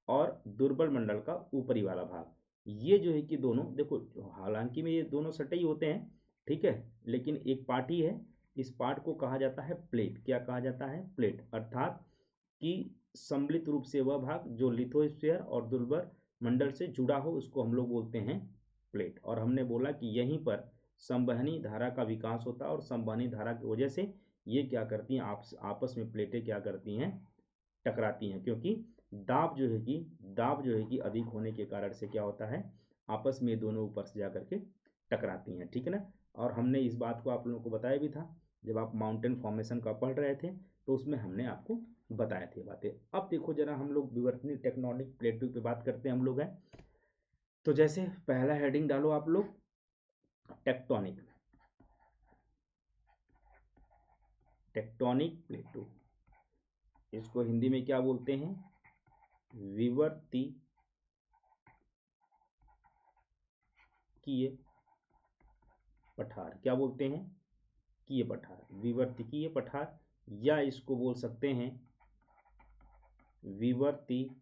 और दुर्बल मंडल का ऊपरी वाला भाग, ये जो है कि दोनों, देखो हालांकि में ये दोनों सटे ही होते हैं, ठीक है, लेकिन एक पार्ट ही है। इस पार्ट को कहा जाता है प्लेट। क्या कहा जाता है? प्लेट। अर्थात कि सम्मिलित रूप से वह भाग जो लिथोस्फीयर और दुर्बल मंडल से जुड़ा हो, उसको हम लोग बोलते हैं प्लेट। और हमने बोला कि यहीं पर संवहनी धारा का विकास होता है, और संवहनी धारा की वजह से ये क्या करती हैं, आपस में प्लेटें क्या करती हैं? टकराती हैं। क्योंकि दाब जो है कि अधिक होने के कारण से क्या होता है? आपस में दोनों ऊपर से जा करके टकराती हैं। ठीक है ना। और हमने इस बात को आप लोगों को बताया भी था, जब आप माउंटेन फॉर्मेशन का पढ़ रहे थे, तो उसमें हमने आपको बताया थे बातें। अब देखो जरा, हम लोग विवर्तनीय टेक्टोनिक प्लेटों पे बात करते हैं हम लोग हैं। तो जैसे पहला हेडिंग डालो आप लोग, टेक्टोनिक, टेक्टोनिक प्लेटो। इसको हिंदी में क्या बोलते हैं? विवर्तीय पठार। क्या बोलते हैं? कीय पठार, विवर्तकीय पठार, या इसको बोल सकते हैं विवर्तनिकी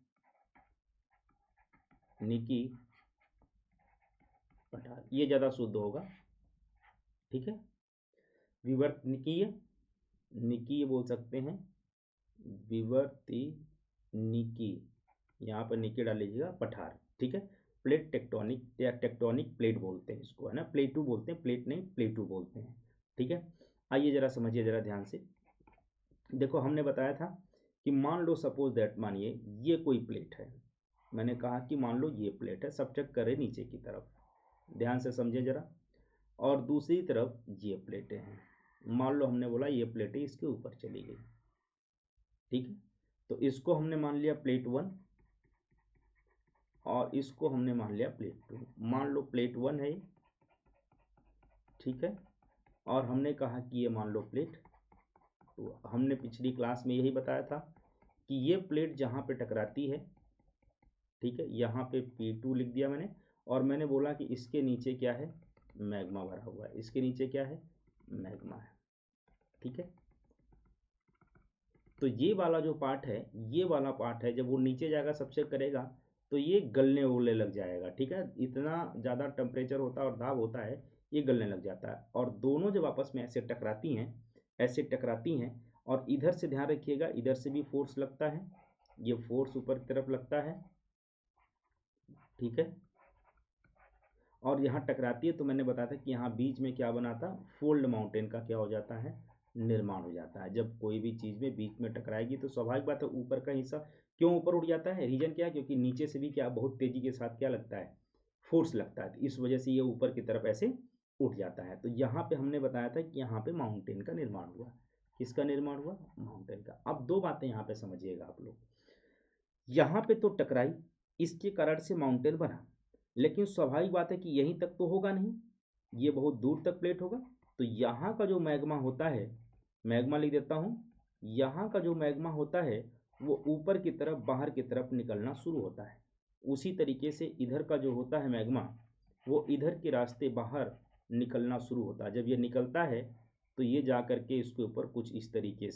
पठार, ये ज्यादा शुद्ध होगा। ठीक है, विवर्तनिकीय, निकीय बोल सकते हैं, विवर्तनिकी, यहाँ पर निकी डाल लीजिएगा, पठार। ठीक है, प्लेट टेक्टोनिक या टेक्टोनिक प्लेट बोलते हैं इसको, है ना, प्लेटू बोलते हैं, प्लेट नहीं प्लेटू बोलते हैं। ठीक है, आइए जरा समझिए जरा ध्यान से। देखो हमने बताया था कि मान लो सपोज दैट, मानिए ये कोई प्लेट है, मैंने कहा कि मान लो ये प्लेट है, सब्जेक्ट करें नीचे की तरफ, ध्यान से समझे जरा, और दूसरी तरफ ये प्लेटें हैं, मान लो हमने बोला ये प्लेटें इसके ऊपर चली गई। ठीक है, तो इसको हमने मान लिया प्लेट 1 और इसको हमने मान लिया प्लेट 2। मान लो प्लेट 1 है, ठीक है, और हमने कहा कि ये मान लो प्लेट 2। हमने पिछली क्लास में यही बताया था कि ये प्लेट जहाँ पे टकराती है, ठीक है, यहाँ पे P2 लिख दिया मैंने, और मैंने बोला कि इसके नीचे क्या है, मैग्मा भरा हुआ है, इसके नीचे क्या है, मैग्मा है। ठीक है, तो ये वाला जो पार्ट है, ये वाला पार्ट है, जब वो नीचे जाएगा सब्जेक्ट करेगा तो ये गलने उगलने लग जाएगा। ठीक है, इतना ज़्यादा टेम्परेचर होता है और दाब होता है, ये गलने लग जाता है, और दोनों जब आपस में ऐसे टकराती हैं, ऐसे टकराती हैं, और इधर से ध्यान रखिएगा, इधर से भी फोर्स लगता है, ये फोर्स ऊपर की तरफ लगता है। ठीक है, और यहाँ टकराती है तो मैंने बताया था कि यहाँ बीच में क्या बनाता, फोल्ड माउंटेन का क्या हो जाता है, निर्माण हो जाता है। जब कोई भी चीज़ में बीच में टकराएगी तो स्वाभाविक बात है ऊपर का हिस्सा क्यों ऊपर उठ जाता है, रीजन क्या है, क्योंकि नीचे से भी क्या बहुत तेज़ी के साथ क्या लगता है, फोर्स लगता है, तो इस वजह से ये ऊपर की तरफ ऐसे उठ जाता है। तो यहाँ पे हमने बताया था कि यहाँ पे माउंटेन का निर्माण हुआ। किसका निर्माण हुआ, माउंटेन का। अब दो बातें यहाँ पे समझिएगा आप लोग, यहाँ पे तो टकराई, इसके कारण से माउंटेन बना, लेकिन स्वाभाविक बात है कि यहीं तक तो होगा नहीं, ये बहुत दूर तक प्लेट होगा। तो यहाँ का जो मैग्मा होता है, मैग्मा लिख देता हूँ, यहाँ का जो मैग्मा होता है वो ऊपर की तरफ बाहर की तरफ निकलना शुरू होता है। उसी तरीके से इधर का जो होता है मैग्मा, वो इधर के रास्ते बाहर निकलना शुरू होता है। जब ये निकलता है तो ये जा कर के इसके ऊपर कुछ इस तरीके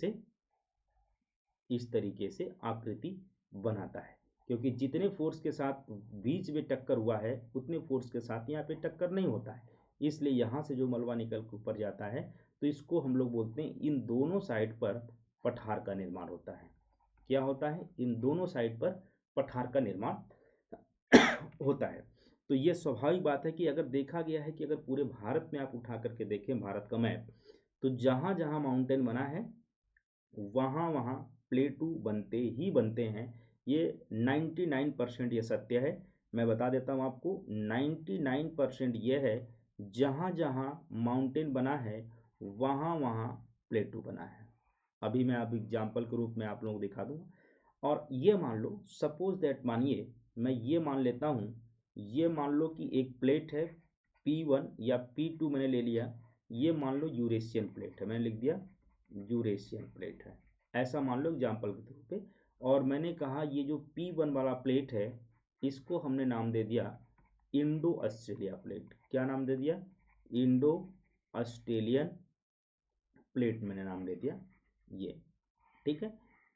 से आकृति बनाता है, क्योंकि जितने फोर्स के साथ बीच में टक्कर हुआ है उतने फोर्स के साथ यहाँ पे टक्कर नहीं होता है, इसलिए यहाँ से जो मलबा निकल के ऊपर जाता है तो इसको हम लोग बोलते हैं, इन दोनों साइड पर पठार का निर्माण होता है। क्या होता है, इन दोनों साइड पर पठार का निर्माण होता है। तो ये स्वाभाविक बात है कि अगर देखा गया है कि अगर पूरे भारत में आप उठा करके देखें भारत का मैप, तो जहाँ जहाँ माउंटेन बना है वहाँ वहाँ प्लेटू बनते ही बनते हैं। ये 99% ये सत्य है। मैं बता देता हूँ आपको, 99% ये है, जहाँ जहाँ माउंटेन बना है वहाँ वहाँ प्लेटू बना है। अभी मैं आप एग्जाम्पल के रूप में आप लोगों को दिखा दूँ। और ये मान लो सपोज दैट, मानिए मैं ये मान लेता हूँ, ये मान लो कि एक प्लेट है P1 या P2 मैंने ले लिया, ये मान लो यूरेशियन प्लेट है, मैंने लिख दिया यूरेशियन प्लेट है, ऐसा मान लो एग्जाम्पल के तौर पे। और मैंने कहा ये जो P1 वाला प्लेट है इसको हमने नाम दे दिया इंडो ऑस्ट्रेलिया प्लेट। क्या नाम दे दिया, इंडो ऑस्ट्रेलियन प्लेट मैंने नाम दे दिया ये। ठीक है,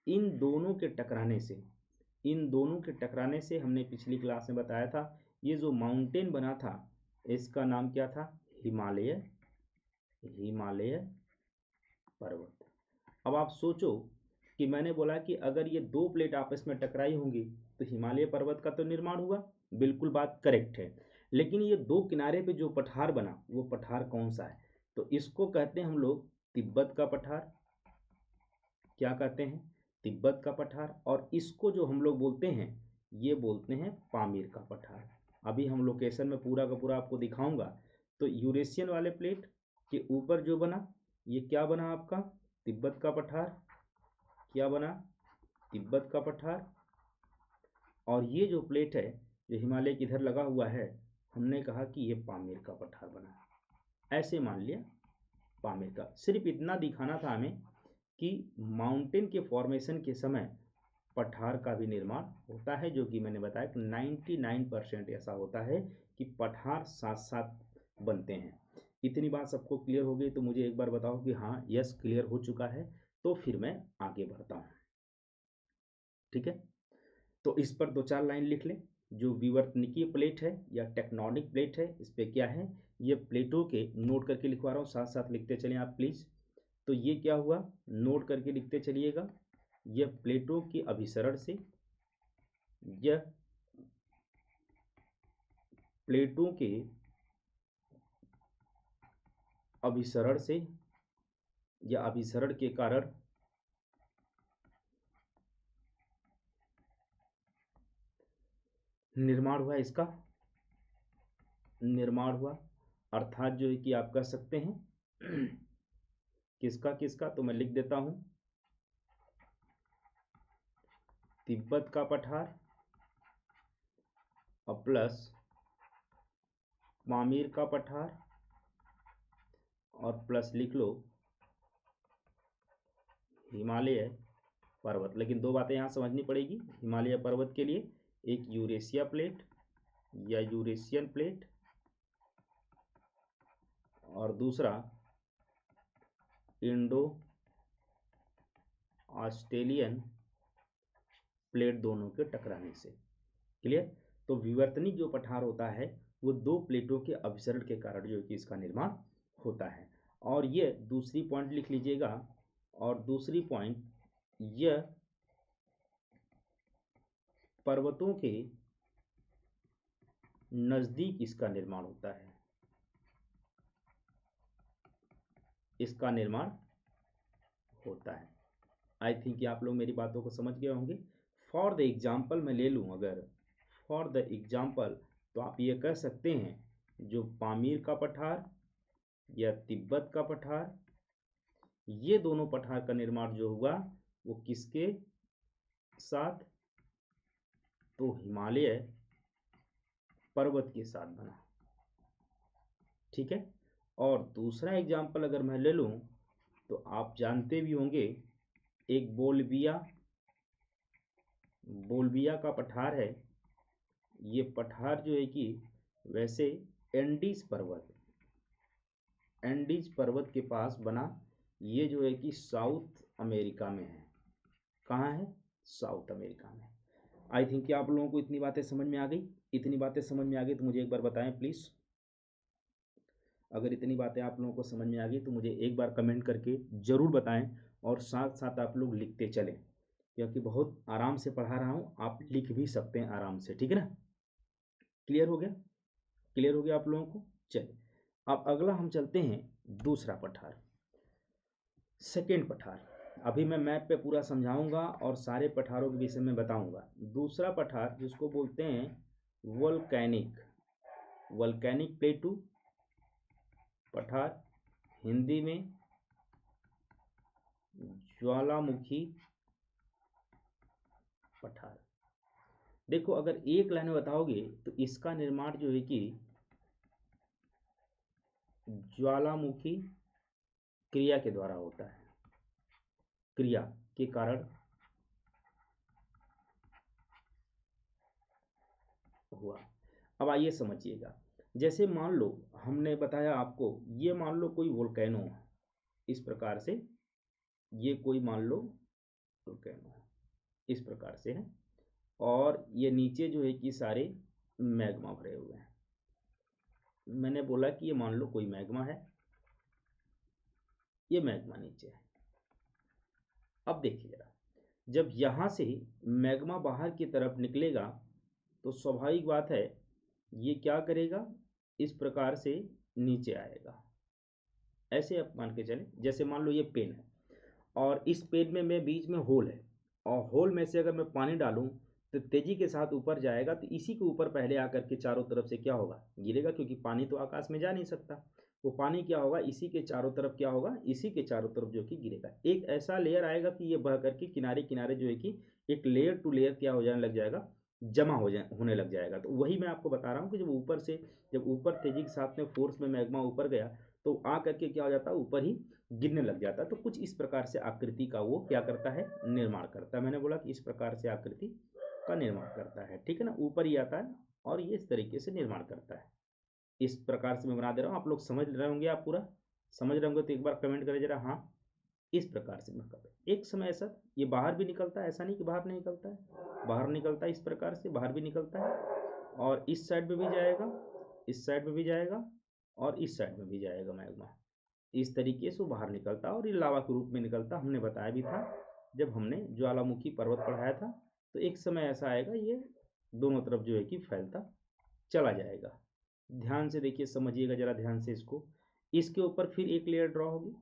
इन दोनों के टकराने से, इन दोनों के टकराने से हमने पिछली क्लास में बताया था, ये जो माउंटेन बना था इसका नाम क्या था, हिमालय, हिमालय पर्वत। अब आप सोचो कि मैंने बोला कि अगर ये दो प्लेट आपस में टकराई होंगी तो हिमालय पर्वत का तो निर्माण हुआ, बिल्कुल बात करेक्ट है। लेकिन ये दो किनारे पे जो पठार बना वो पठार कौन सा है, तो इसको कहते हैं हम लोग तिब्बत का पठार। क्या कहते हैं, तिब्बत का पठार। और इसको जो हम लोग बोलते हैं ये बोलते हैं पामीर का पठार। अभी हम लोकेशन में पूरा का पूरा आपको दिखाऊंगा। तो यूरेशियन वाले प्लेट के ऊपर जो बना ये क्या बना आपका, तिब्बत का पठार। क्या बना, तिब्बत का पठार। और ये जो प्लेट है जो हिमालय के इधर लगा हुआ है, हमने कहा कि ये पामीर का पठार बना। ऐसे मान लिया पामीर का। सिर्फ इतना दिखाना था हमें कि माउंटेन के फॉर्मेशन के समय पठार का भी निर्माण होता है, जो कि मैंने बताया कि 99% ऐसा होता है कि पठार साथ साथ बनते हैं। इतनी बात सबको क्लियर हो गई तो मुझे एक बार बताओ कि हाँ यस क्लियर हो चुका है, तो फिर मैं आगे बढ़ता हूँ। ठीक है, तो इस पर दो चार लाइन लिख लें। जो विवर्तनिकीय प्लेट है या टेक्टोनिक प्लेट है, इस पे क्या है, ये प्लेटों के नोट करके लिखवा रहा हूँ, साथ साथ लिखते चलें आप प्लीज़। तो ये क्या हुआ, नोट करके लिखते चलिएगा, यह प्लेटों के अभिसरण से, यह प्लेटों के अभिसरण से या अभिसरण के कारण निर्माण हुआ, इसका निर्माण हुआ, अर्थात जो है कि आप कह सकते हैं किसका किसका, तो मैं लिख देता हूं, तिब्बत का पठार और प्लस पामीर का पठार और प्लस लिख लो हिमालय पर्वत। लेकिन दो बातें यहाँ समझनी पड़ेगी हिमालय पर्वत के लिए, एक यूरेशिया प्लेट या यूरेशियन प्लेट और दूसरा इंडो ऑस्ट्रेलियन प्लेट, दोनों के टकराने से। क्लियर? तो विवर्तनिक जो पठार होता है वो दो प्लेटों के अभिसरण के कारण जो कि इसका निर्माण होता है। और ये दूसरी पॉइंट लिख लीजिएगा, और दूसरी पॉइंट, यह पर्वतों के नजदीक इसका निर्माण होता है, इसका निर्माण होता है। आई थिंक कि आप लोग मेरी बातों को समझ गए होंगे। फॉर द एग्जाम्पल मैं ले लूँ अगर, फॉर द एग्जाम्पल, तो आप ये कह सकते हैं जो पामीर का पठार या तिब्बत का पठार, ये दोनों पठार का निर्माण जो हुआ वो किसके साथ, तो हिमालय पर्वत के साथ बना। ठीक है? और दूसरा एग्जाम्पल अगर मैं ले लूं तो आप जानते भी होंगे एक बोल्बिया का पठार है। ये पठार जो है कि वैसे एंडीज पर्वत के पास बना। ये जो है कि साउथ अमेरिका में है। कहाँ है? साउथ अमेरिका में। आई थिंक कि आप लोगों को इतनी बातें समझ में आ गई। इतनी बातें समझ में आ गई तो मुझे एक बार बताएं प्लीज़। अगर इतनी बातें आप लोगों को समझ में आ गई तो मुझे एक बार कमेंट करके ज़रूर बताएं, और साथ साथ आप लोग लिखते चलें, क्योंकि बहुत आराम से पढ़ा रहा हूँ, आप लिख भी सकते हैं आराम से। ठीक है ना? क्लियर हो गया? क्लियर हो गया आप लोगों को? चलिए अब अगला हम चलते हैं दूसरा पठार, सेकेंड पठार। अभी मैं मैप पे पूरा समझाऊंगा और सारे पठारों के विषय में बताऊंगा। दूसरा पठार जिसको बोलते हैं वोल्केनिक प्लेटू पठार, हिंदी में ज्वालामुखी पठार। देखो अगर एक लाइन में बताओगे तो इसका निर्माण जो है कि ज्वालामुखी क्रिया के द्वारा होता है, क्रिया के कारण हुआ। अब आइए समझिएगा, जैसे मान लो हमने बताया आपको, ये मान लो कोई वोल्केनो है, इस प्रकार से, ये कोई मान लो वोल्केनो है, इस प्रकार से है, और ये नीचे जो है कि सारे मैग्मा भरे हुए हैं। मैंने बोला कि ये मान लो कोई मैग्मा है, ये मैग्मा नीचे है। अब देखिए जरा, जब यहां से मैग्मा बाहर की तरफ निकलेगा तो स्वाभाविक बात है ये क्या करेगा, इस प्रकार से नीचे आएगा। ऐसे आप मान के चले, जैसे मान लो ये पेन है और इस पेन में बीच में होल है, और होल में से अगर मैं पानी डालूं तो तेजी के साथ ऊपर जाएगा, तो इसी के ऊपर पहले आकर के चारों तरफ से क्या होगा, गिरेगा, क्योंकि पानी तो आकाश में जा नहीं सकता। वो पानी क्या होगा, इसी के चारों तरफ क्या होगा, इसी के चारों तरफ जो कि गिरेगा। एक ऐसा लेयर आएगा कि ये बह करके किनारे किनारे जो है कि एक लेयर टू लेयर क्या हो जाने लग जाएगा, जमा होने लग जाएगा। तो वही मैं आपको बता रहा हूँ कि जब ऊपर तेजी के साथ में फोर्स में मैग्मा ऊपर गया तो आ करके क्या हो जाता है, ऊपर ही गिरने लग जाता है। तो कुछ इस प्रकार से आकृति का वो क्या करता है, निर्माण करता है। मैंने बोला कि इस प्रकार से आकृति का निर्माण करता है। ठीक है ना? ऊपर ही आता है और ये इस तरीके से निर्माण करता है। इस प्रकार से मैं बना दे रहा हूँ, आप लोग समझ रहे होंगे, आप पूरा समझ रहे होंगे तो एक बार कमेंट करें जरा हाँ। इस प्रकार से मैं कर रहा हूँ। एक समय ऐसा ये बाहर भी निकलता है, ऐसा नहीं कि बाहर नहीं निकलता है, बाहर निकलता है, इस प्रकार से बाहर भी निकलता है, और इस साइड में भी जाएगा, इस साइड में भी जाएगा, और इस साइड में भी जाएगा मैग्मा। इस तरीके से वो बाहर निकलता और ये लावा के रूप में निकलता। हमने बताया भी था जब हमने ज्वालामुखी पर्वत पढ़ाया था। तो एक समय ऐसा आएगा ये दोनों तरफ जो है कि फैलता चला जाएगा। ध्यान से देखिए, समझिएगा जरा ध्यान से इसको। इसके ऊपर फिर एक लेयर ड्रॉ होगी,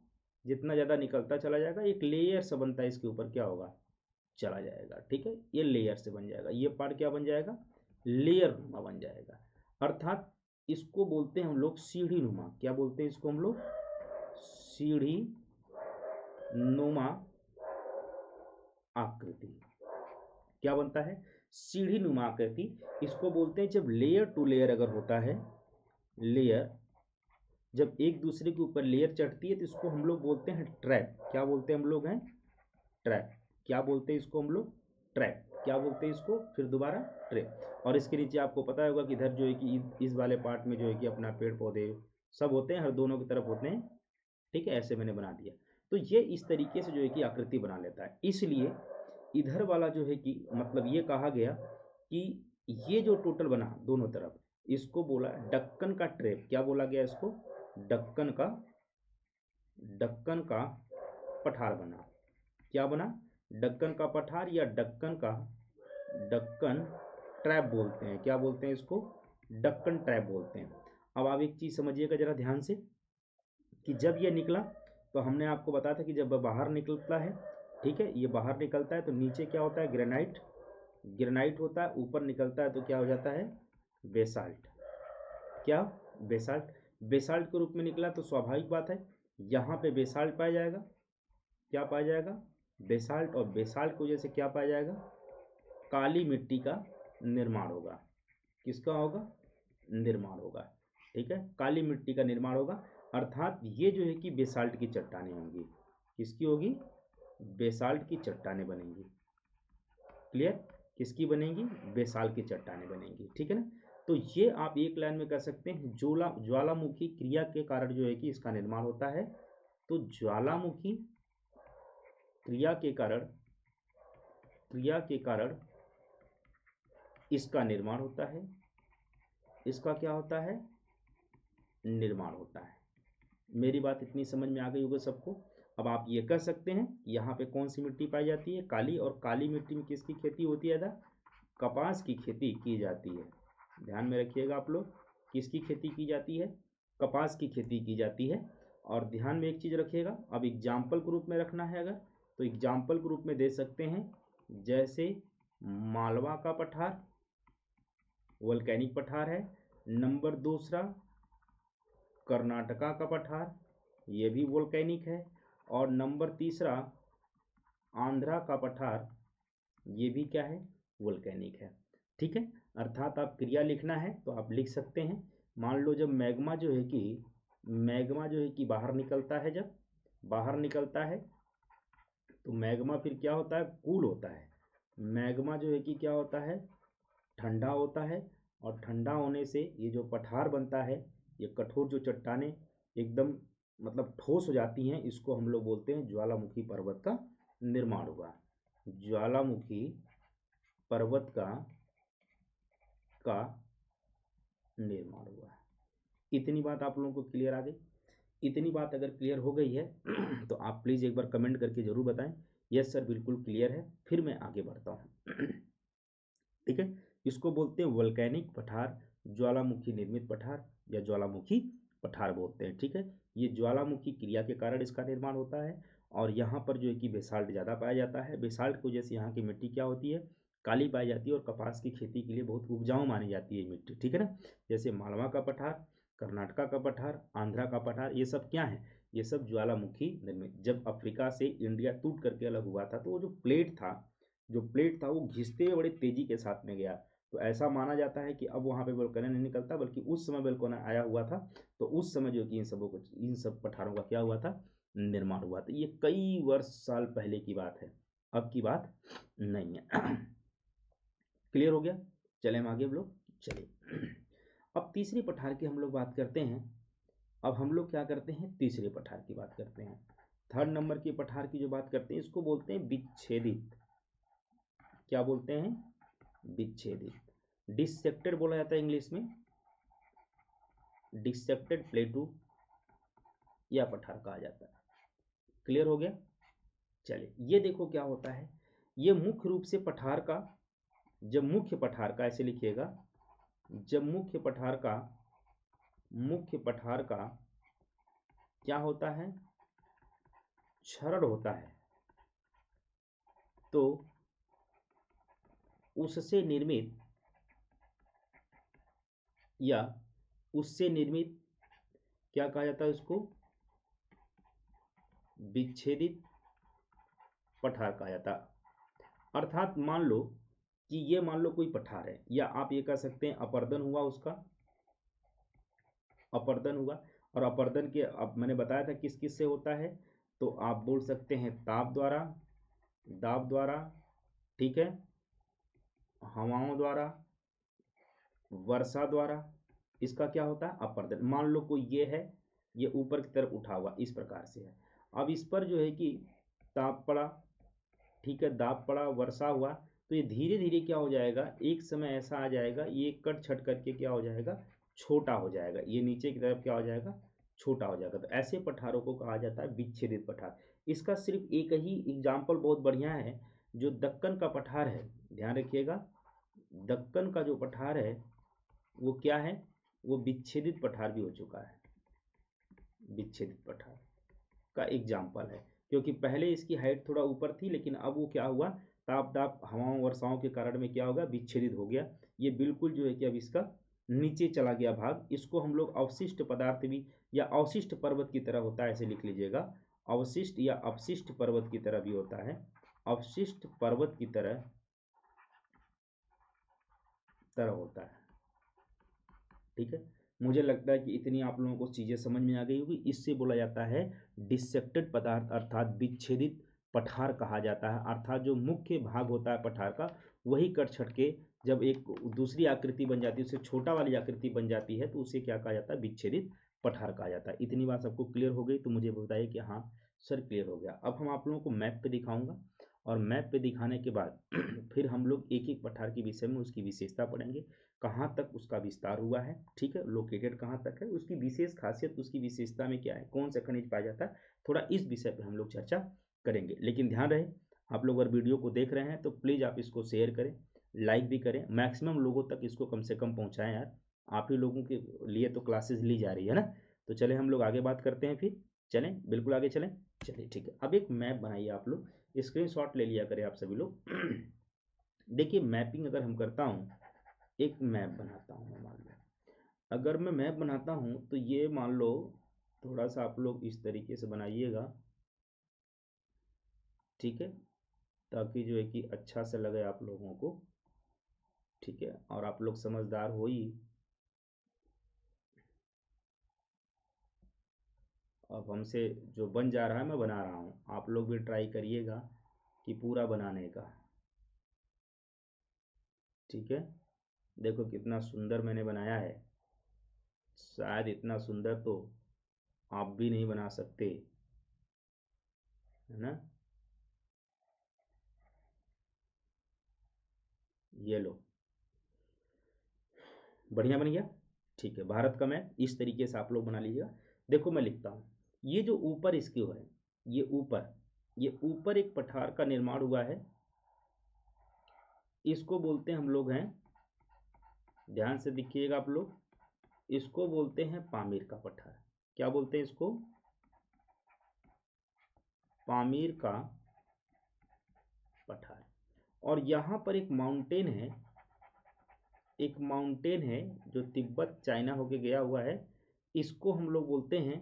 जितना ज़्यादा निकलता चला जाएगा एक लेयर से बनता है, इसके ऊपर क्या होगा, चला जाएगा। ठीक है, ये लेयर से बन जाएगा, ये पार्ट क्या बन जाएगा, लेयर नुमा बन जाएगा। अर्थात इसको बोलते हैं हम लोग सीढ़ी नुमा। क्या बोलते हैं इसको हम लोग, सीढ़ी नुमा आकृति। क्या बनता है, सीढ़ी नुमा आकृति। इसको बोलते हैं जब लेयर टू लेयर अगर होता है, लेयर जब एक दूसरे के ऊपर लेयर चढ़ती है तो इसको हम लोग बोलते हैं ट्रैप। क्या बोलते हैं हम लोग हैं, ट्रैप। क्या बोलते हैं इसको हम लोग, ट्रैप। क्या बोलते हैं इसको, फिर दोबारा ट्रैप। और इसके नीचे आपको पता होगा कि इधर जो है कि इस वाले पार्ट में जो है कि अपना पेड़ पौधे सब होते हैं, हर दोनों की तरफ होते हैं। ठीक है, ऐसे मैंने बना दिया। तो ये इस तरीके से जो है कि आकृति बना लेता है। इसलिए इधर वाला जो है कि मतलब ये कहा गया कि ये जो टोटल बना दोनों तरफ, इसको बोला डक्कन का ट्रैप। क्या बोला गया इसको, डक्कन का पठार बना। क्या बना, डक्कन का पठार या डक्कन ट्रैप बोलते हैं। क्या बोलते हैं इसको, डक्कन ट्रैप बोलते हैं। अब आप एक चीज़ समझिएगा जरा ध्यान से कि जब ये निकला तो हमने आपको बताया था कि जब बाहर निकलता है, ठीक है, ये बाहर निकलता है तो नीचे क्या होता है, ग्रेनाइट होता है। ऊपर निकलता है तो क्या हो जाता है, बेसाल्ट। क्या, बेसाल्ट के रूप में निकला तो स्वाभाविक बात है यहाँ पे बेसाल्ट पाया जाएगा। क्या पाया जाएगा, बेसाल्ट। और बेसाल्ट की वजह से क्या पाया जाएगा, काली मिट्टी का निर्माण होगा। किसका होगा, निर्माण होगा। ठीक है, काली मिट्टी का निर्माण होगा। अर्थात ये जो है कि बेसाल्ट की चट्टानें होंगी। किसकी होगी, बेसाल्ट की चट्टानें बनेंगी। क्लियर, किसकी बनेंगी, बेसाल्ट की चट्टानें बनेंगी। ठीक है ना। तो ये आप एक लाइन में कह सकते हैं, ज्वालामुखी क्रिया के कारण जो है कि इसका निर्माण होता है। तो ज्वालामुखी क्रिया के कारण इसका निर्माण होता है। इसका क्या होता है, निर्माण होता है। मेरी बात इतनी समझ में आ गई होगी सबको। अब आप ये कह सकते हैं यहाँ पे कौन सी मिट्टी पाई जाती है, काली। और काली मिट्टी में किसकी खेती होती है, कपास की खेती की जाती है। ध्यान में रखिएगा आप लोग, किसकी खेती की जाती है, कपास की खेती की जाती है। और ध्यान में एक चीज़ रखिएगा, अब एग्जाम्पल के रूप में रखना है अगर, तो एग्जाम्पल के रूप में दे सकते हैं, जैसे मालवा का पठार वोल्केनिक पठार है। नंबर दूसरा कर्नाटका का पठार, ये भी वोल्केनिक है। और नंबर तीसरा आंध्रा का पठार, ये भी क्या है, वोल्केनिक है। ठीक है, अर्थात आप क्रिया लिखना है तो आप लिख सकते हैं। मान लो जब मैग्मा जो है कि बाहर निकलता है, जब बाहर निकलता है तो मैग्मा फिर क्या होता है, कूल होता है। मैग्मा जो है कि क्या होता है, ठंडा होता है। और ठंडा होने से ये जो पठार बनता है, ये कठोर जो चट्टानें एकदम मतलब ठोस हो जाती हैं, इसको हम लोग बोलते हैं ज्वालामुखी पर्वत का निर्माण हुआ। ज्वालामुखी पर्वत का निर्माण हुआ। इतनी बात आप लोगों को क्लियर आ गई। इतनी बात अगर क्लियर हो गई है तो आप प्लीज़ एक बार कमेंट करके ज़रूर बताएं, यस सर बिल्कुल क्लियर है। फिर मैं आगे बढ़ता हूँ। ठीक है, इसको बोलते हैं वोल्केनिक पठार, ज्वालामुखी निर्मित पठार या ज्वालामुखी पठार बोलते हैं। ठीक है, ये ज्वालामुखी क्रिया के कारण इसका निर्माण होता है। और यहाँ पर जो है कि बेसाल्ट ज़्यादा पाया जाता है। बेसाल्ट की वजह से यहाँ की मिट्टी क्या होती है, काली पाई जाती है। और कपास की खेती के लिए बहुत उपजाऊ मानी जाती है मिट्टी। ठीक है ना, जैसे मालवा का पठार, कर्नाटका का पठार, आंध्रा का पठार, ये सब क्या है, ये सब ज्वालामुखी निर्मित। जब अफ्रीका से इंडिया टूट करके अलग हुआ था तो वो जो प्लेट था वो घिसते हुए बड़ी तेजी के साथ में गया। तो ऐसा माना जाता है कि अब वहाँ पे वोल्केनो नहीं निकलता, बल्कि उस समय वोल्केनो आया हुआ था। तो उस समय जो कि इन सब पठारों का क्या हुआ था, निर्माण हुआ था। ये कई वर्ष साल पहले की बात है, अब की बात नहीं है। क्लियर हो गया, चले हम आगे हम लोग चलिए। अब तीसरे पठार की हम लोग बात करते हैं। अब हम लोग क्या करते हैं, तीसरे पठार की बात करते हैं। थर्ड नंबर की पठार की जो बात करते हैं, इसको बोलते हैं विच्छेदित। क्या बोलते हैं, विच्छेदित। डिसेक्टेड बोला जाता है इंग्लिश में, डिसेक्टेड प्लेटू या पठार कहा जाता है। क्लियर हो गया, चलिए ये देखो क्या होता है। ये मुख्य रूप से पठार का, जब मुख्य पठार का, ऐसे लिखिएगा, जब मुख्य पठार का मुख्य पठार का क्या होता है, क्षरण होता है, तो उससे निर्मित या उससे निर्मित क्या कहा जाता है, उसको विच्छेदित पठार कहा जाता है। अर्थात मान लो कि ये मान लो कोई पठार है, या आप ये कह सकते हैं अपर्दन हुआ, उसका अपर्दन हुआ। और अपर्दन के अब मैंने बताया था किस किस से होता है, तो आप बोल सकते हैं ताप द्वारा, दाब द्वारा, ठीक है, हवाओं द्वारा, वर्षा द्वारा, इसका क्या होता है अपर्दन। मान लो कोई ये है, ये ऊपर की तरफ उठा हुआ इस प्रकार से है। अब इस पर जो है कि ताप पड़ा, ठीक है, दाब पड़ा, वर्षा हुआ, तो ये धीरे धीरे क्या हो जाएगा, एक समय ऐसा आ जाएगा ये कट छट करके क्या हो जाएगा, छोटा हो जाएगा, ये नीचे की तरफ क्या हो जाएगा, छोटा हो जाएगा। तो ऐसे पठारों को कहा जाता है विच्छेदित पठार। इसका सिर्फ एक ही एग्जाम्पल बहुत बढ़िया है, जो दक्कन का पठार है, ध्यान रखिएगा, दक्कन का जो पठार है वो क्या है, वो विच्छेदित पठार भी हो चुका है, विच्छेदित पठार का एग्जाम्पल है। क्योंकि पहले इसकी हाइट थोड़ा ऊपर थी, लेकिन अब वो क्या हुआ, ताप दाप हवाओं वर्षाओं के कारण में क्या होगा, विच्छेदित हो गया। ये बिल्कुल जो है कि अब इसका नीचे चला गया भाग। इसको हम लोग अवशिष्ट पदार्थ भी, या अवशिष्ट पर्वत की तरह होता है, ऐसे लिख लीजिएगा, अवशिष्ट या अपशिष्ट पर्वत की तरह भी होता है, अवशिष्ट पर्वत की तरह होता है, ठीक है। मुझे लगता है कि इतनी आप लोगों को चीज़ें समझ में आ गई होगी। इससे बोला जाता है डिसेक्टेड पदार्थ, अर्थात विच्छेदित पठार कहा जाता है। अर्थात जो मुख्य भाग होता है पठार का, वही कट छट के जब एक दूसरी आकृति बन जाती है, उससे छोटा वाली आकृति बन जाती है, तो उसे क्या कहा जाता है, विच्छेदित पठार कहा जाता है। इतनी बात सबको क्लियर हो गई, तो मुझे बताइए कि हाँ सर क्लियर हो गया। अब हम आप लोगों को मैप पे दिखाऊंगा, और मैप पे दिखाने के बाद फिर हम लोग एक एक पठार के विषय में उसकी विशेषता पढ़ेंगे, कहाँ तक उसका विस्तार हुआ है, ठीक है, लोकेटेड कहाँ तक है, उसकी विशेष खासियत, उसकी विशेषता में क्या है, कौन सा खनिज पाया जाता है, थोड़ा इस विषय पर हम लोग चर्चा करेंगे। लेकिन ध्यान रहे, आप लोग अगर वीडियो को देख रहे हैं तो प्लीज़ आप इसको शेयर करें, लाइक भी करें, मैक्सिमम लोगों तक इसको कम से कम पहुँचाएँ यार, आप ही लोगों के लिए तो क्लासेस ली जा रही है ना। तो चले हम लोग आगे बात करते हैं, फिर चलें, बिल्कुल आगे चलें, चलिए ठीक है। अब एक मैप बनाइए आप लोग, स्क्रीनशॉट ले लिया करें आप सभी लोग। देखिए मैपिंग अगर हम करता हूँ, एक मैप बनाता हूँ मैं, मान लो अगर मैं मैप बनाता हूँ तो ये मान लो थोड़ा सा आप लोग इस तरीके से बनाइएगा, ठीक है, ताकि जो है कि अच्छा से लगे आप लोगों को, ठीक है, और आप लोग समझदार हो ही। अब हमसे जो बन जा रहा है मैं बना रहा हूँ, आप लोग भी ट्राई करिएगा कि पूरा बनाने का, ठीक है। देखो कितना सुंदर मैंने बनाया है, शायद इतना सुंदर तो आप भी नहीं बना सकते, है ना। ये लो, बढ़िया बन गया, ठीक है। भारत का मैप इस तरीके से आप लोग बना लीजिएगा। देखो मैं लिखता हूँ, ये जो ऊपर इसकी है, ये ऊपर एक पठार का निर्माण हुआ है, इसको बोलते हैं हम लोग हैं, ध्यान से देखिएगा आप लोग, इसको बोलते हैं पामीर का पठार। क्या बोलते हैं इसको, पामीर का पठार। और यहाँ पर एक माउंटेन है, एक माउंटेन है जो तिब्बत चाइना होके गया हुआ है, इसको हम लोग बोलते हैं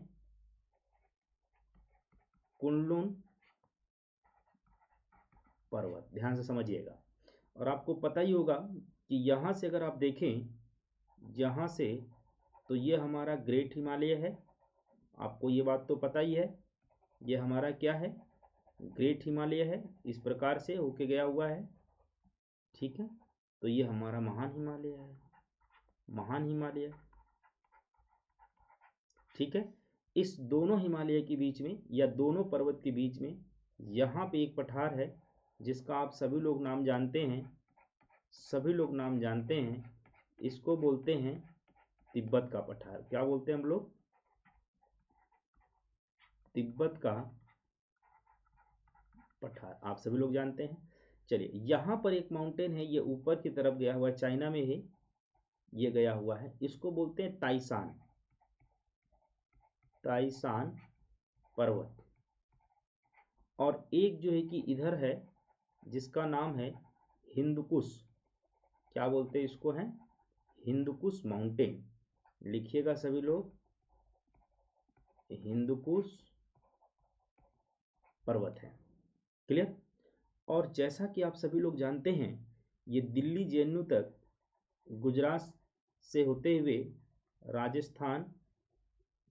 कुनलुन पर्वत, ध्यान से समझिएगा। और आपको पता ही होगा कि यहाँ से अगर आप देखें, यहाँ से, तो ये हमारा ग्रेट हिमालय है, आपको ये बात तो पता ही है, ये हमारा क्या है, ग्रेट हिमालय है, इस प्रकार से होके गया हुआ है, ठीक है। तो ये हमारा महान हिमालय है, महान हिमालय, ठीक है। इस दोनों हिमालय के बीच में, या दोनों पर्वत के बीच में, यहाँ पे एक पठार है जिसका आप सभी लोग नाम जानते हैं, सभी लोग नाम जानते हैं, इसको बोलते हैं तिब्बत का पठार। क्या बोलते हैं हम लोग, तिब्बत का पठार, आप सभी लोग जानते हैं। चलिए यहाँ पर एक माउंटेन है, ये ऊपर की तरफ गया हुआ है, चाइना में है ये गया हुआ है, इसको बोलते हैं ताइसान, ताइसान पर्वत। और एक जो है कि इधर है जिसका नाम है हिंदकुश। क्या बोलते हैं इसको, है हिंदकुश माउंटेन। लिखिएगा सभी लोग, हिंदकुश पर्वत है। क्लियर। और जैसा कि आप सभी लोग जानते हैं, ये दिल्ली जेएनयू तक गुजरात से होते हुए राजस्थान,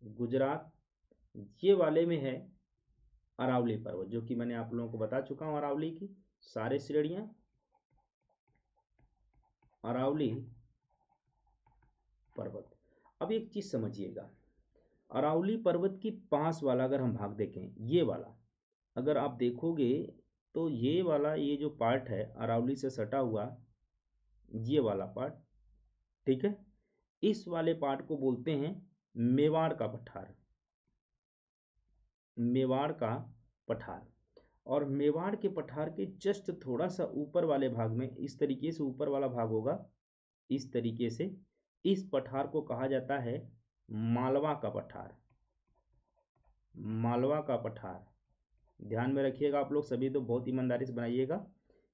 गुजरात, ये वाले में है अरावली पर्वत, जो कि मैंने आप लोगों को बता चुका हूं। अरावली की सारे श्रेणियां, अरावली पर्वत। अब एक चीज समझिएगा, अरावली पर्वत की पास वाला अगर हम भाग देखें, ये वाला अगर आप देखोगे तो ये वाला, ये जो पार्ट है अरावली से सटा हुआ, ये वाला पार्ट, ठीक है, इस वाले पार्ट को बोलते हैं मेवाड़ का पठार। मेवाड़ का पठार। और मेवाड़ के पठार के जस्ट थोड़ा सा ऊपर वाले भाग में, इस तरीके से ऊपर वाला भाग होगा, इस तरीके से, इस पठार को कहा जाता है मालवा का पठार। मालवा का पठार ध्यान में रखिएगा आप लोग सभी, तो बहुत ईमानदारी से बनाइएगा।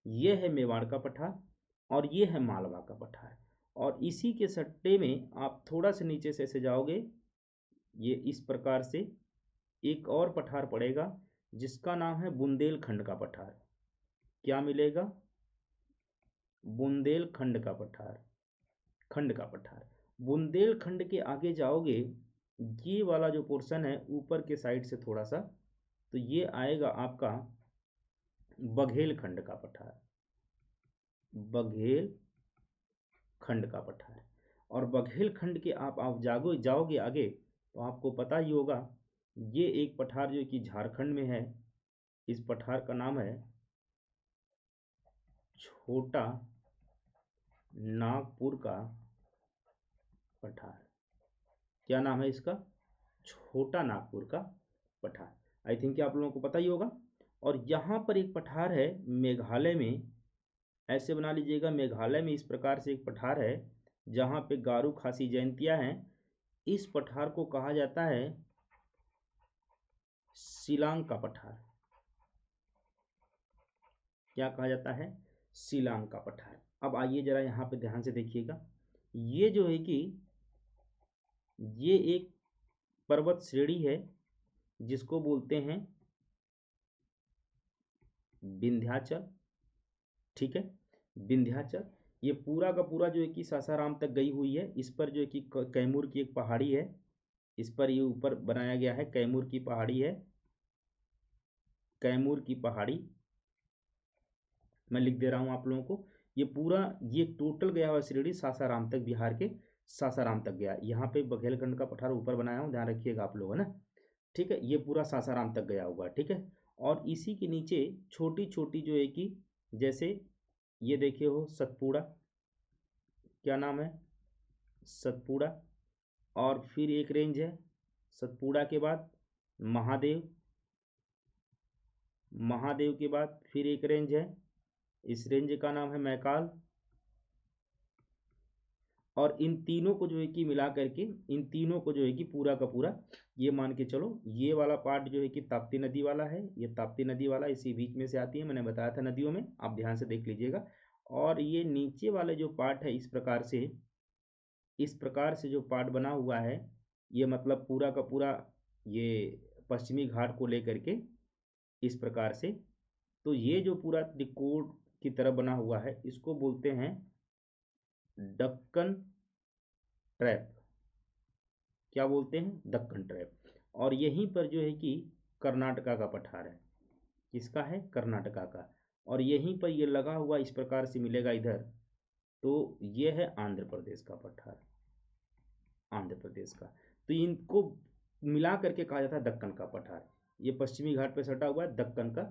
ये है मेवाड़ का पठार और ये है मालवा का पठार। और इसी के सट्टे में आप थोड़ा सा नीचे से ऐसे जाओगे, ये इस प्रकार से एक और पठार पड़ेगा जिसका नाम है बुंदेलखंड का पठार। क्या मिलेगा? बुंदेलखंड का पठार, खंड का पठार। बुंदेलखंड के आगे जाओगे, ये वाला जो पोर्शन है ऊपर के साइड से थोड़ा सा, तो ये आएगा आपका बघेलखंड का पठार। बघेलखंड का पठार। और बघेलखंड के आप जाओगे आगे तो आपको पता ही होगा, ये एक पठार जो कि झारखंड में है, इस पठार का नाम है छोटा नागपुर का पठार। क्या नाम है इसका? छोटा नागपुर का पठार। आई थिंक आप लोगों को पता ही होगा। और यहाँ पर एक पठार है मेघालय में, ऐसे बना लीजिएगा, मेघालय में इस प्रकार से एक पठार है जहाँ पे गारो खासी जयंतियाँ हैं। इस पठार को कहा जाता है शिलांग का पठार। क्या कहा जाता है? शिलांग का पठार। अब आइए जरा यहाँ पे ध्यान से देखिएगा, ये जो है कि ये एक पर्वत श्रेणी है जिसको बोलते हैं विंध्याचल। ठीक है, विंध्याचल। ये पूरा का पूरा जो है कि सासाराम तक गई हुई है। इस पर जो है कि कैमूर की एक पहाड़ी है, इस पर ये ऊपर बनाया गया है, कैमूर की पहाड़ी है, कैमूर की पहाड़ी। मैं लिख दे रहा हूँ आप लोगों को, ये पूरा, ये टोटल गया हुआ श्रेणी सासाराम तक, बिहार के सासाराम तक गया। यहाँ पे बघेलखंड का पठार ऊपर बनाया हूँ, ध्यान रखिएगा आप लोग, है ना। ठीक है, ये पूरा सासाराम तक गया हुआ, ठीक है। और इसी के नीचे छोटी छोटी जो है कि, जैसे ये देखे हो सतपुड़ा, क्या नाम है? सतपुड़ा। और फिर एक रेंज है सतपुड़ा के बाद महादेव, महादेव के बाद फिर एक रेंज है, इस रेंज का नाम है मैकाल। और इन तीनों को जो है कि मिला करके, इन तीनों को जो है कि पूरा का पूरा, ये मान के चलो, ये वाला पार्ट जो है कि ताप्ती नदी वाला है, ये ताप्ती नदी वाला इसी बीच में से आती है, मैंने बताया था नदियों में, आप ध्यान से देख लीजिएगा। और ये नीचे वाले जो पार्ट है, इस प्रकार से, इस प्रकार से जो पार्ट बना हुआ है, ये मतलब पूरा का पूरा ये पश्चिमी घाट को लेकर के इस प्रकार से, तो ये जो पूरा त्रिकोण की तरह बना हुआ है, इसको बोलते हैं दक्कन ट्रैप। क्या बोलते हैं? दक्कन ट्रैप। और यहीं पर जो है कि कर्नाटका का पठार है। किसका है? कर्नाटका का। और यहीं पर ये लगा हुआ इस प्रकार से मिलेगा इधर, तो ये है आंध्र प्रदेश का पठार, आंध्र प्रदेश का। तो इनको मिला करके कहा जाता है दक्कन का पठार। ये पश्चिमी घाट पे सटा हुआ है, दक्कन का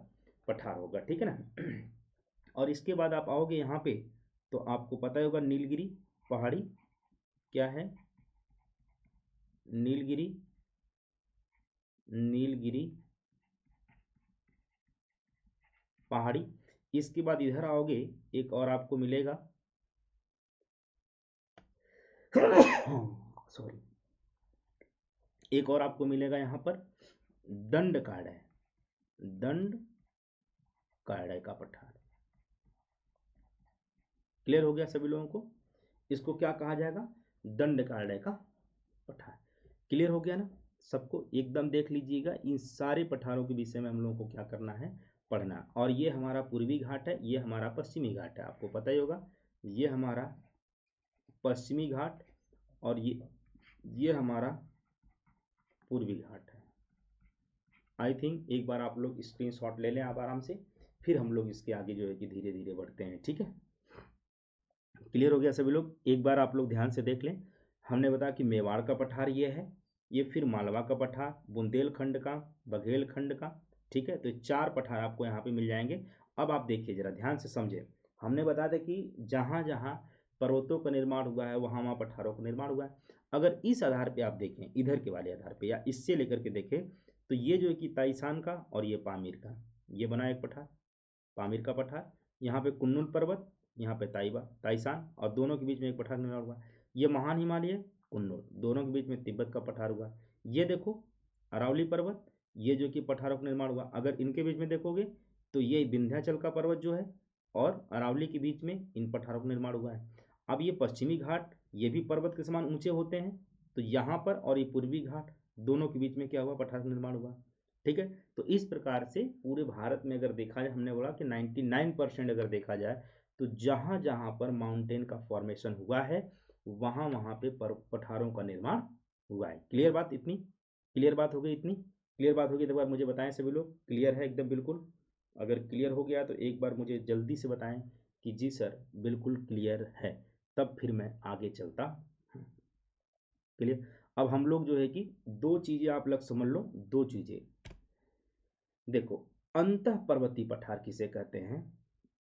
पठार होगा, ठीक है ना। और इसके बाद आप आओगे यहाँ पे तो आपको पता ही होगा नीलगिरी पहाड़ी। क्या है? नीलगिरी, नीलगिरी पहाड़ी। इसके बाद इधर आओगे, एक और आपको मिलेगा सॉरी, एक और आपको मिलेगा यहाँ पर दंडकारण्य, दंडकारण्य का पठार। क्लियर हो गया सभी लोगों को? इसको क्या कहा जाएगा? दंडकारण्य का पठार। क्लियर हो गया ना सबको? एकदम देख लीजिएगा, इन सारे पठारों के विषय में हम लोगों को क्या करना है? पढ़ना। और ये हमारा पूर्वी घाट है, ये हमारा पश्चिमी घाट है, आपको पता ही होगा। ये हमारा पश्चिमी घाट और ये हमारा पूर्वी घाट है। आई थिंक एक बार आप लोग स्क्रीनशॉट ले लें आप आराम से, फिर हम लोग इसके आगे जो है कि धीरे धीरे बढ़ते हैं। ठीक है, क्लियर हो गया सभी लोग? एक बार आप लोग ध्यान से देख लें। हमने बताया कि मेवाड़ का पठार ये है, ये फिर मालवा का पठार, बुंदेलखंड का, बघेलखंड का। ठीक है, तो 4 पठार आपको यहाँ पे मिल जाएंगे। अब आप देखिए जरा ध्यान से समझे। हमने बताया था कि जहाँ जहाँ पर्वतों का निर्माण हुआ है वहाँ वहाँ पठारों का निर्माण हुआ है। अगर इस आधार पे आप देखें, इधर के वाले आधार पे या इससे लेकर के देखें, तो ये जो है कि ताइसान का और ये पामीर का, ये बना एक पठार, पामीर का पठार। यहाँ पे कुन्नुल पर्वत, यहाँ पे ताइसान, और दोनों के बीच में एक पठार निर्माण हुआ। ये महान हिमालय, कुन्नुल, दोनों के बीच में तिब्बत का पठार हुआ। ये देखो अरावली पर्वत, ये जो कि पठारों का निर्माण हुआ। अगर इनके बीच में देखोगे तो ये विंध्याचल का पर्वत जो है और अरावली के बीच में इन पठारों का निर्माण हुआ है। अब ये पश्चिमी घाट, ये भी पर्वत के समान ऊंचे होते हैं, तो यहाँ पर और ये पूर्वी घाट, दोनों के बीच में क्या हुआ? पठार का निर्माण हुआ। ठीक है, तो इस प्रकार से पूरे भारत में अगर देखा जाए, हमने बोला कि 99% अगर देखा जाए तो जहाँ जहाँ पर माउंटेन का फॉर्मेशन हुआ है वहाँ वहाँ पे पठारों का निर्माण हुआ है। क्लियर बात? इतनी क्लियर बात हो गई? इतनी क्लियर बात होगी तो एक बार मुझे बताएं सभी लोग, क्लियर है एकदम बिल्कुल? अगर क्लियर हो गया तो एक बार मुझे जल्दी से बताएं कि जी सर बिल्कुल क्लियर है, तब फिर मैं आगे चलता हूँ। क्लियर? अब हम लोग जो है कि 2 चीज़ें आप लोग समझ लो, 2 चीज़ें देखो। अंतः पर्वतीय पठार किसे कहते हैं?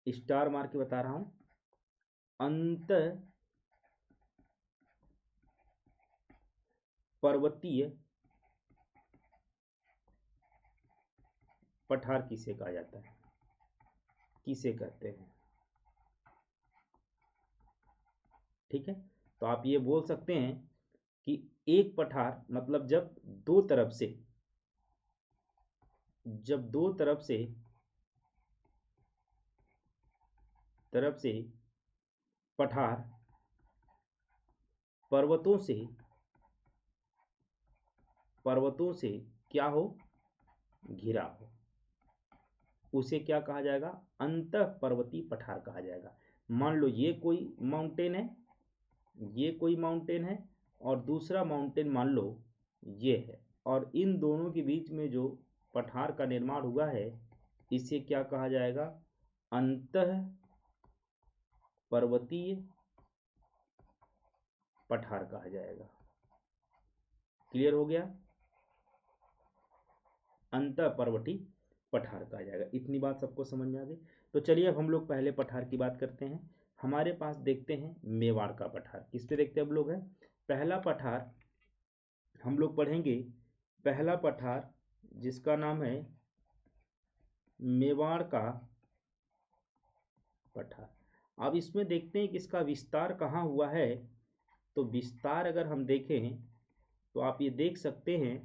स्टार मार के बता रहा हूं। अंतः पर्वतीय पठार किसे कहा जाता है? किसे कहते हैं? ठीक है, तो आप ये बोल सकते हैं कि एक पठार मतलब जब दो तरफ से पठार पर्वतों से क्या हो? घिरा हो, उसे क्या कहा जाएगा? अंतः पर्वतीय पठार कहा जाएगा। मान लो ये कोई माउंटेन है, और दूसरा माउंटेन मान लो ये है, और इन दोनों के बीच में जो पठार का निर्माण हुआ है इसे क्या कहा जाएगा? अंतः पर्वतीय पठार कहा जाएगा। क्लियर हो गया? अंतः पर्वतीय पठार कहा जाएगा। इतनी बात सबको समझ में आ गई? तो चलिए अब हम लोग पहले पठार की बात करते हैं। हमारे पास देखते हैं मेवाड़ का पठार। किस पे देखते हैं अब लोग? है पहला पठार हम लोग पढ़ेंगे, पहला पठार जिसका नाम है मेवाड़ का पठार। अब इसमें देखते हैं कि इसका विस्तार कहाँ हुआ है। तो विस्तार अगर हम देखें तो आप ये देख सकते हैं,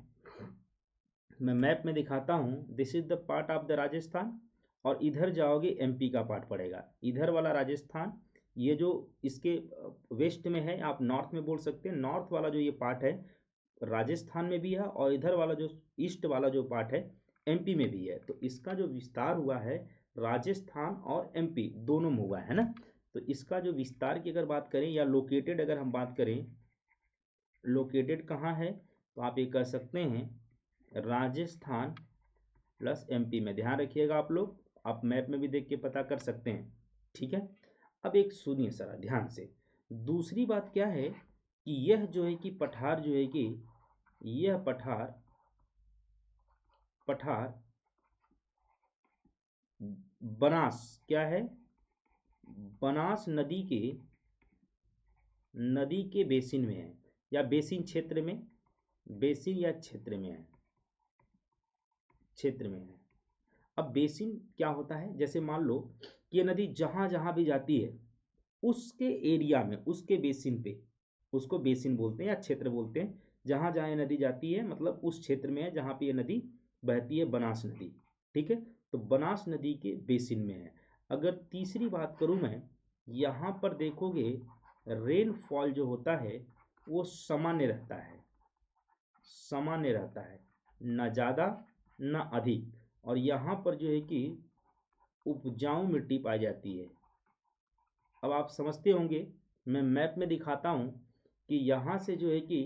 मैं मैप में दिखाता हूँ। This is the part of the Rajasthan, और इधर जाओगे एमपी का पार्ट पड़ेगा। इधर वाला राजस्थान, ये जो इसके वेस्ट में है, आप नॉर्थ में बोल सकते हैं। नॉर्थ वाला जो ये पार्ट है राजस्थान में भी है, और इधर वाला जो ईस्ट वाला जो पार्ट है एमपी में भी है। तो इसका जो विस्तार हुआ है राजस्थान और एमपी दोनों में हुआ है ना। तो इसका जो विस्तार की अगर बात करें या लोकेटेड अगर हम बात करें, लोकेटेड कहाँ है, तो आप ये कह सकते हैं राजस्थान प्लस एमपी में। ध्यान रखिएगा आप लोग, आप मैप में भी देख के पता कर सकते हैं। ठीक है, अब एक सुनिए सर ध्यान से। दूसरी बात क्या है कि यह जो है कि पठार जो है कि यह पठार बनास क्या है? बनास नदी के बेसिन में है, या बेसिन क्षेत्र में, बेसिन या क्षेत्र में है, क्षेत्र में है। अब बेसिन क्या होता है? जैसे मान लो कि ये नदी जहां जहां भी जाती है उसके एरिया में, उसके बेसिन पे, उसको बेसिन बोलते हैं या क्षेत्र बोलते हैं। जहाँ जहाँ ये नदी जाती है मतलब उस क्षेत्र में है जहाँ पे ये नदी बहती है, बनास नदी। ठीक है, तो बनास नदी के बेसिन में है। अगर तीसरी बात करूँ मैं, यहाँ पर देखोगे रेनफॉल जो होता है वो सामान्य रहता है, सामान्य रहता है, ना ज़्यादा ना अधिक। और यहाँ पर जो है कि उपजाऊ मिट्टी पाई जाती है। अब आप समझते होंगे, मैं मैप में दिखाता हूँ कि यहाँ से जो है कि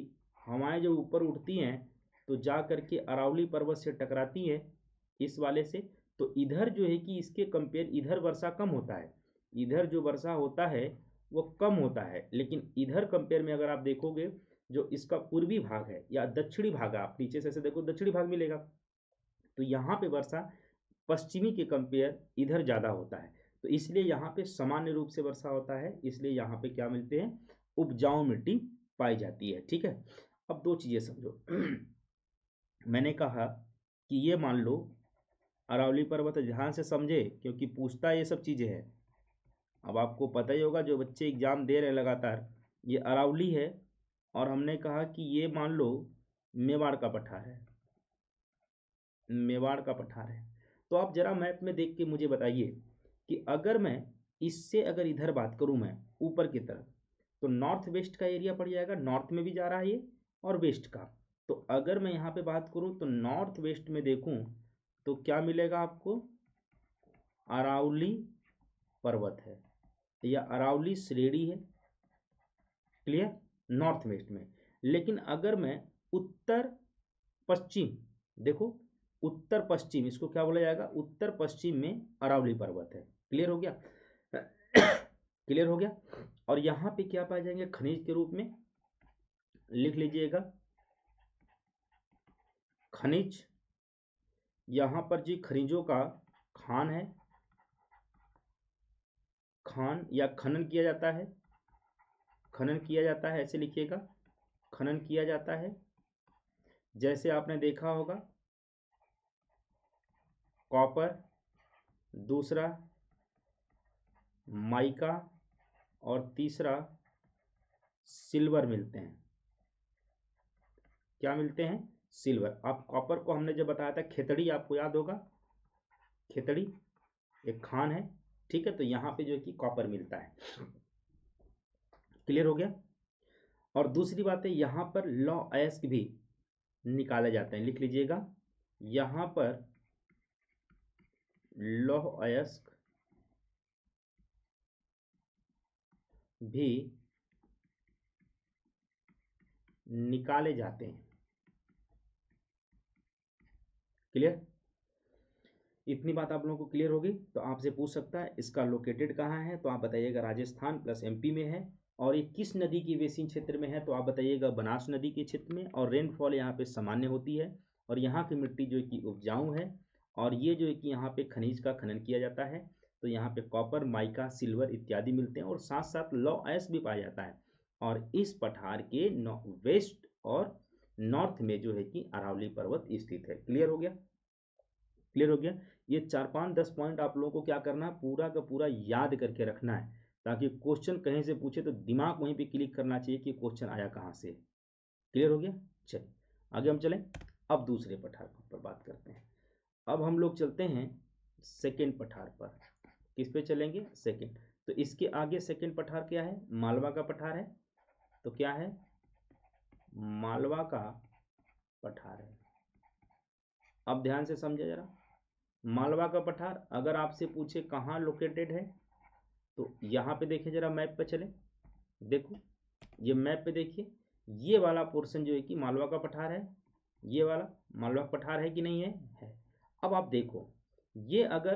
हवाएं जो ऊपर उठती हैं तो जा करके अरावली पर्वत से टकराती हैं इस वाले से। तो इधर जो है कि इसके कंपेयर इधर वर्षा कम होता है, इधर जो वर्षा होता है वो कम होता है। लेकिन इधर कंपेयर में अगर आप देखोगे जो इसका पूर्वी भाग है या दक्षिणी भाग है, आप नीचे से ऐसे देखो दक्षिणी भाग मिलेगा, तो यहाँ पे वर्षा पश्चिमी के कंपेयर इधर ज़्यादा होता है। तो इसलिए यहाँ पे सामान्य रूप से वर्षा होता है, इसलिए यहाँ पे क्या मिलते हैं, उपजाऊ मिट्टी पाई जाती है। ठीक है, अब दो चीज़ें समझो। मैंने कहा कि ये मान लो अरावली पर्वत, ध्यान से समझे क्योंकि पूछता ये सब चीज़ें हैं। अब आपको पता ही होगा जो बच्चे एग्जाम दे रहे हैं लगातार, ये अरावली है और हमने कहा कि ये मान लो मेवाड़ का पठार है, मेवाड़ का पठार है। तो आप जरा मैप में देख के मुझे बताइए कि अगर मैं इससे अगर इधर बात करूं मैं ऊपर की तरफ, तो नॉर्थ वेस्ट का एरिया पड़ जाएगा, नॉर्थ में भी जा रहा है ये और वेस्ट का। तो अगर मैं यहाँ पे बात करूं तो नॉर्थ वेस्ट में देखूं तो क्या मिलेगा आपको, अरावली पर्वत है या अरावली श्रेणी है। क्लियर, नॉर्थ वेस्ट में। लेकिन अगर मैं उत्तर पश्चिम, देखो उत्तर पश्चिम, इसको क्या बोला जाएगा, उत्तर पश्चिम में अरावली पर्वत है। क्लियर हो गया? क्लियर हो गया? और यहाँ पे क्या पाए जाएंगे खनिज के रूप में, लिख लीजिएगा खनिज। यहाँ पर जी खनिजों का खान है, खान या खनन किया जाता है, खनन किया जाता है, ऐसे लिखिएगा, खनन किया जाता है। जैसे आपने देखा होगा कॉपर, दूसरा माइका और तीसरा सिल्वर मिलते हैं। क्या मिलते हैं, सिल्वर। आप कॉपर को हमने जब बताया था खेतड़ी, आपको याद होगा खेतड़ी एक खान है। ठीक है, तो यहाँ पे जो है कि कॉपर मिलता है। क्लियर हो गया? और दूसरी बात है यहाँ पर लौ अयस्क भी निकाले जाते हैं, लिख लीजिएगा यहाँ पर लौह अयस्क भी निकाले जाते हैं। क्लियर? इतनी बात आप लोगों को क्लियर होगी। तो आपसे पूछ सकता है इसका लोकेटेड कहाँ है, तो आप बताइएगा राजस्थान प्लस एमपी में है। और ये किस नदी की बेसिन क्षेत्र में है, तो आप बताइएगा बनास नदी के क्षेत्र में। और रेनफॉल यहाँ पे सामान्य होती है और यहाँ की मिट्टी जो है कि उपजाऊ है। और ये जो है कि यहाँ पे खनिज का खनन किया जाता है, तो यहाँ पे कॉपर, माइका, सिल्वर इत्यादि मिलते हैं और साथ साथ लौ अयस्क भी पाया जाता है। और इस पठार के वेस्ट और नॉर्थ में जो है कि अरावली पर्वत स्थित है। क्लियर हो गया? क्लियर हो गया? ये 4-5-10 पॉइंट आप लोगों को क्या करना है, पूरा का पूरा याद करके रखना है, ताकि क्वेश्चन कहीं से पूछे तो दिमाग वहीं पे क्लिक करना चाहिए कि क्वेश्चन आया कहाँ से। क्लियर हो गया? चलिए आगे हम चलें। अब दूसरे पठार पर बात करते हैं। अब हम लोग चलते हैं सेकेंड पठार पर। किस पे चलेंगे, सेकेंड। तो इसके आगे सेकेंड पठार क्या है, मालवा का पठार है। तो क्या है, मालवा का पठार है। अब ध्यान से समझे जरा, मालवा का पठार अगर आपसे पूछे कहाँ लोकेटेड है, तो यहाँ पे देखिए जरा, मैप पे चले, देखो ये मैप पे देखिए, ये वाला पोर्शन जो है कि मालवा का पठार है। ये वाला मालवा का पठार है कि नहीं है, है। अब आप देखो, ये अगर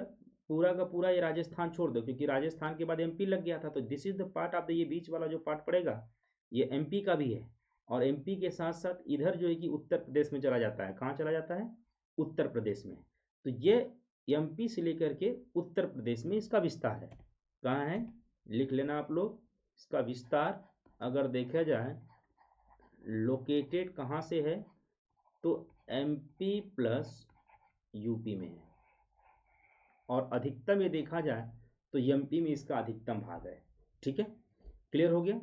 पूरा का पूरा ये राजस्थान छोड़ दो, क्योंकि राजस्थान के बाद एमपी लग गया था, तो this is the part of the, ये बीच वाला जो पार्ट पड़ेगा ये एमपी का भी है। और एमपी के साथ साथ इधर जो है कि उत्तर प्रदेश में चला जाता है। कहाँ चला जाता है, उत्तर प्रदेश में। तो ये एमपी से लेकर के उत्तर प्रदेश में इसका विस्तार है। कहाँ है, लिख लेना आप लोग, इसका विस्तार अगर देखा जाए लोकेटेड कहाँ से है, तो एमपी प्लस यूपी में है। और अधिकतम ये देखा जाए तो एमपी में इसका अधिकतम भाग है। ठीक है, क्लियर हो गया?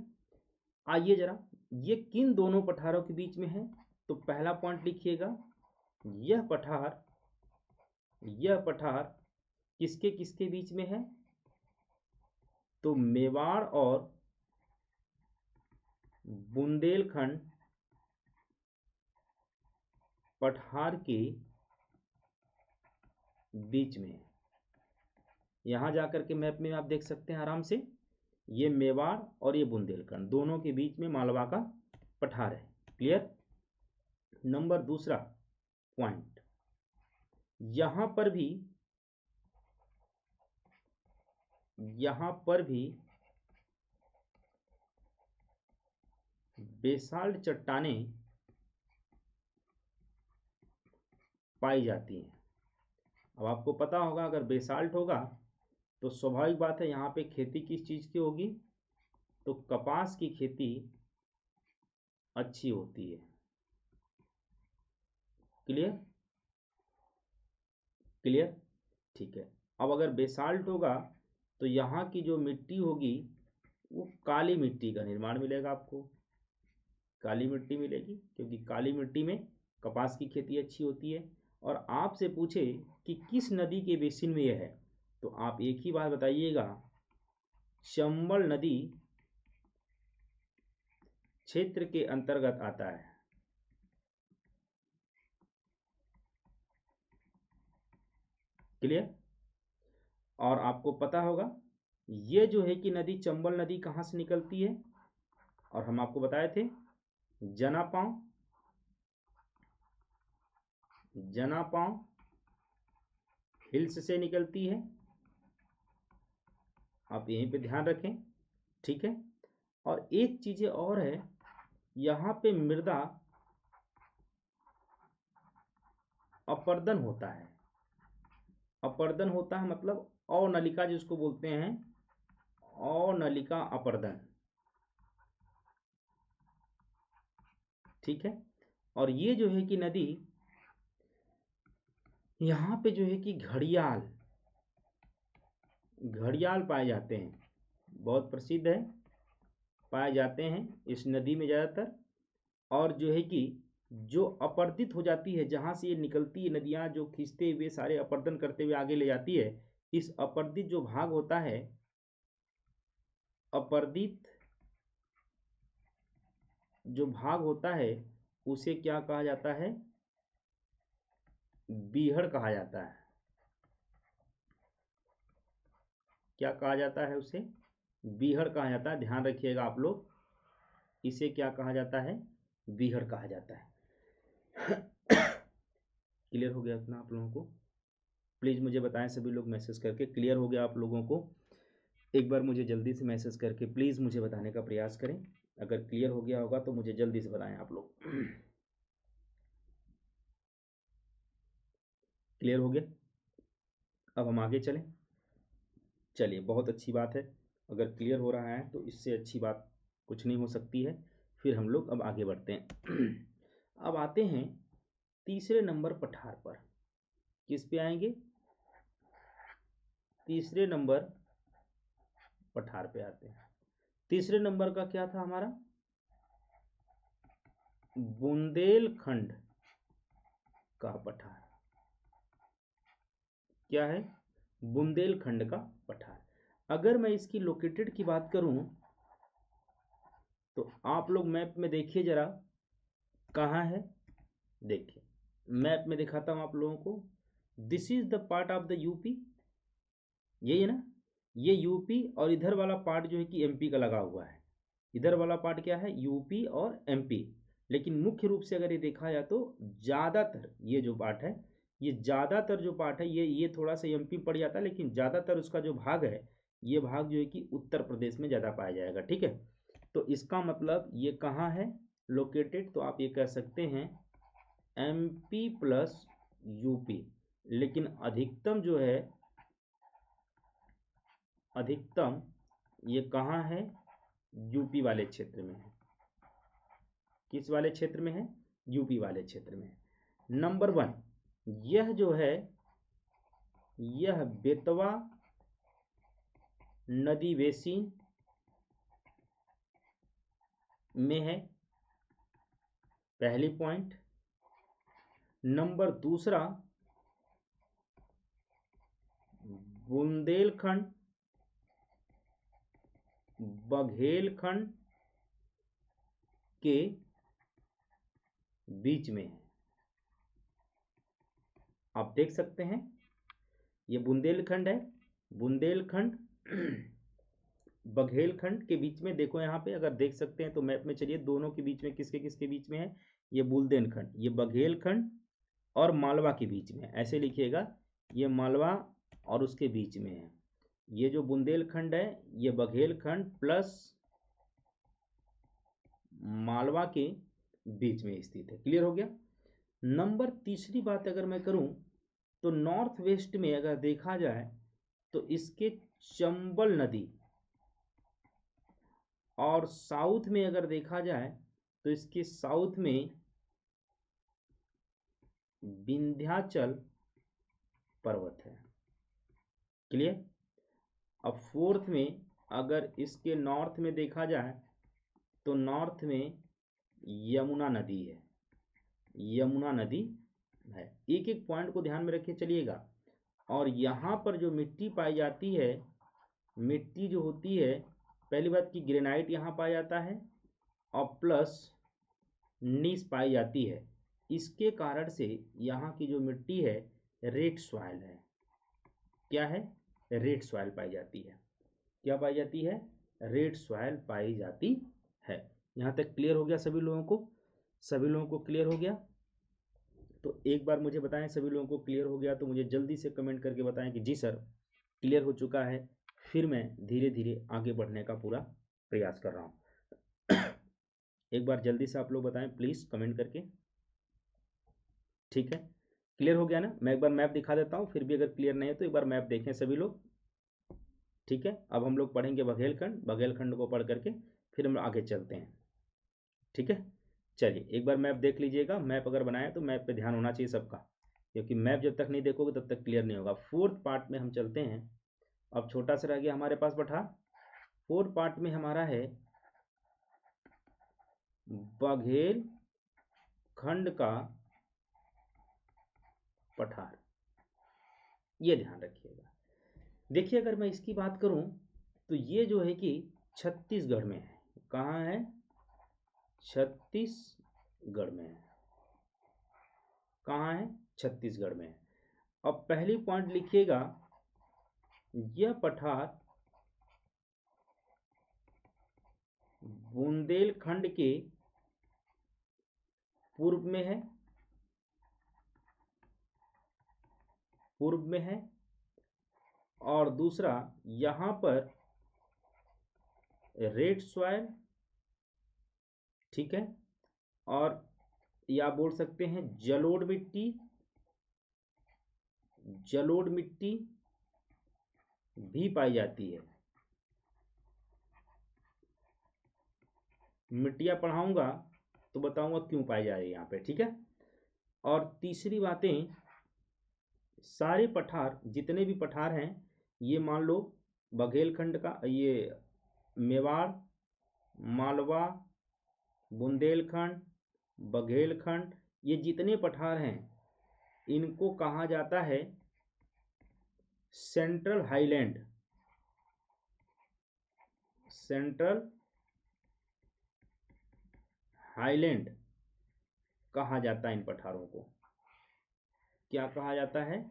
आइए जरा, ये किन दोनों पठारों के बीच में है? तो पहला पॉइंट लिखिएगा, यह पठार किसके किसके बीच में है? तो मेवाड़ और बुंदेलखंड पठार के बीच में है। यहां जाकर के मैप में आप देख सकते हैं आराम से, ये मेवाड़ और ये बुंदेलखंड दोनों के बीच में मालवा का पठार है। क्लियर? नंबर दूसरा पॉइंट, यहां पर भी बेसाल्ट चट्टानें पाई जाती हैं। अब आपको पता होगा, अगर बेसाल्ट होगा तो स्वाभाविक बात है यहाँ पे खेती किस चीज़ की होगी? तो कपास की खेती अच्छी होती है। क्लियर? क्लियर? ठीक है। अब अगर बेसाल्ट होगा तो यहाँ की जो मिट्टी होगी वो काली मिट्टी का निर्माण मिलेगा आपको, काली मिट्टी मिलेगी, क्योंकि काली मिट्टी में कपास की खेती अच्छी होती है। और आपसे पूछे कि किस नदी के बेसिन में यह है, तो आप एक ही बात बताइएगा, चंबल नदी क्षेत्र के अंतर्गत आता है। क्लियर? और आपको पता होगा ये जो है कि नदी, चंबल नदी कहाँ से निकलती है? और हम आपको बताए थे जनापांव हिल्स से निकलती है। आप यहीं पे ध्यान रखें, ठीक है। और एक चीज़ और है, यहाँ पे मृदा अपर्दन होता है। अपर्दन होता है मतलब अनलिका जिसको बोलते हैं, अनलिका अपर्दन, ठीक है। और ये जो है कि नदी, यहाँ पे जो है कि घड़ियाल पाए जाते हैं, बहुत प्रसिद्ध है, पाए जाते हैं इस नदी में ज़्यादातर। और जो है कि जो अपर्दित हो जाती है, जहाँ से ये निकलती है नदियाँ, जो खींचते हुए सारे अपर्दन करते हुए आगे ले जाती है, इस अपर्दित जो भाग होता है, अपर्दित जो भाग होता है उसे क्या कहा जाता है? बीहड़ कहा जाता है। क्या कहा जाता है उसे? बीहड़ कहा जाता है। ध्यान रखिएगा आप लोग, इसे क्या कहा जाता है? बीहड़ कहा जाता है। क्लियर हो गया इतना आप लोगों को? प्लीज़ मुझे बताएं सभी लोग मैसेज करके, क्लियर हो गया आप लोगों को? एक बार मुझे जल्दी से मैसेज करके प्लीज़ मुझे बताने का प्रयास करें। अगर क्लियर हो गया होगा तो मुझे जल्दी से बताएं आप लोग। क्लियर हो गया? अब हम आगे चलें। चलिए, बहुत अच्छी बात है। अगर क्लियर हो रहा है तो इससे अच्छी बात कुछ नहीं हो सकती है। फिर हम लोग अब आगे बढ़ते हैं। अब आते हैं तीसरे नंबर पठार पर। किस पे आएंगे? तीसरे नंबर पठार पे आते हैं। तीसरे नंबर का क्या था हमारा? बुंदेलखंड का पठार। क्या है? बुंदेलखंड का पठार। अगर मैं इसकी लोकेटेड की बात करूं तो आप लोग मैप में देखिए जरा, कहाँ है? देखिए, मैप में दिखाता हूं आप लोगों को। This is the part of the UP, यही है ना? ये यूपी, और इधर वाला पार्ट जो है कि एमपी का लगा हुआ है। इधर वाला पार्ट क्या है? यूपी और एमपी। लेकिन मुख्य रूप से अगर ये देखा जाए तो ज़्यादातर ये जो पार्ट है, ये ज़्यादातर जो पार्ट है, ये थोड़ा सा एमपी पड़ जाता है, लेकिन ज़्यादातर उसका जो भाग है, ये भाग जो है कि उत्तर प्रदेश में ज़्यादा पाया जाएगा। ठीक है, तो इसका मतलब ये कहाँ है लोकेटेड? तो आप ये कह सकते हैं एमपी प्लस यूपी। लेकिन अधिकतम जो है, अधिकतम ये कहाँ है? यूपी वाले क्षेत्र में है। किस वाले क्षेत्र में है? यूपी वाले क्षेत्र में। नंबर 1, यह जो है, यह बेतवा नदी बेसिन में है, पहली पॉइंट। नंबर दूसरा, बुंदेलखंड बघेलखंड के बीच में है। आप देख सकते हैं ये बुंदेलखंड है, बुंदेलखंड बघेलखंड के बीच में। देखो यहाँ पे अगर देख सकते हैं तो मैप में चलिए, दोनों के बीच में किसके किसके बीच में है, ये बुंदेलखंड, ये बघेलखंड और मालवा के बीच में। ऐसे लिखिएगा, ये मालवा और उसके बीच में है। ये जो बुंदेलखंड है ये बघेलखंड प्लस मालवा के बीच में स्थित है। क्लियर हो गया। नंबर तीसरी बात अगर मैं करूं तो नॉर्थ वेस्ट में अगर देखा जाए तो इसके चंबल नदी, और साउथ में अगर देखा जाए तो इसके साउथ में विंध्याचल पर्वत है। क्लियर। अब फोर्थ में अगर इसके नॉर्थ में देखा जाए तो नॉर्थ में यमुना नदी है, यमुना नदी है। एक एक पॉइंट को ध्यान में रखिए चलिएगा। और यहाँ पर जो मिट्टी पाई जाती है, मिट्टी जो होती है, पहली बात की ग्रेनाइट यहाँ पाया जाता है और प्लस नीस पाई जाती है। इसके कारण से यहाँ की जो मिट्टी है रेड सॉइल है। क्या है? रेड सॉइल पाई जाती है। क्या पाई जाती है? रेड सॉइल पाई जाती है। यहाँ तक क्लियर हो गया सभी लोगों को? सभी लोगों को क्लियर हो गया? तो एक बार मुझे बताएं, सभी लोगों को क्लियर हो गया तो मुझे जल्दी से कमेंट करके बताएं कि जी सर क्लियर हो चुका है। फिर मैं धीरे धीरे आगे बढ़ने का पूरा प्रयास कर रहा हूँ। एक बार जल्दी से आप लोग बताएं प्लीज़ कमेंट करके। ठीक है, क्लियर हो गया ना? मैं एक बार मैप दिखा देता हूँ, फिर भी अगर क्लियर नहीं है तो एक बार मैप देखें सभी लोग। ठीक है, अब हम लोग पढ़ेंगे बघेलखंड, बघेलखंड को पढ़ करके फिर हम आगे चलते हैं। ठीक है, चलिए एक बार मैप देख लीजिएगा। मैप अगर बनाया तो मैप पे ध्यान होना चाहिए सबका, क्योंकि मैप जब तक नहीं देखोगे तब तक क्लियर नहीं होगा। फोर्थ पार्ट में हम चलते हैं। अब छोटा सा रह गया हमारे पास पठार। फोर्थ पार्ट में हमारा है बघेलखंड का पठार। ये ध्यान रखिएगा। देखिए अगर मैं इसकी बात करूं तो ये जो है कि छत्तीसगढ़ में है। कहाँ है? छत्तीसगढ़ में है। कहाँ है? छत्तीसगढ़ में है। अब पहली पॉइंट लिखिएगा, यह पठार बुंदेलखंड के पूर्व में है, पूर्व में है। और दूसरा, यहां पर रेड सॉइल, ठीक है, और या बोल सकते हैं जलोढ़ मिट्टी, जलोढ़ मिट्टी भी पाई जाती है। मिट्टियां पढ़ाऊंगा तो बताऊंगा क्यों पाई जा रही है यहाँ पे। ठीक है। और तीसरी बातें, सारे पठार जितने भी पठार हैं ये मान लो बघेलखंड का, ये मेवाड़, मालवा, बुंदेलखंड, बघेलखंड, ये जितने पठार हैं इनको कहा जाता है सेंट्रल हाईलैंड। सेंट्रल हाईलैंड कहा जाता है इन पठारों को। क्या कहा जाता है?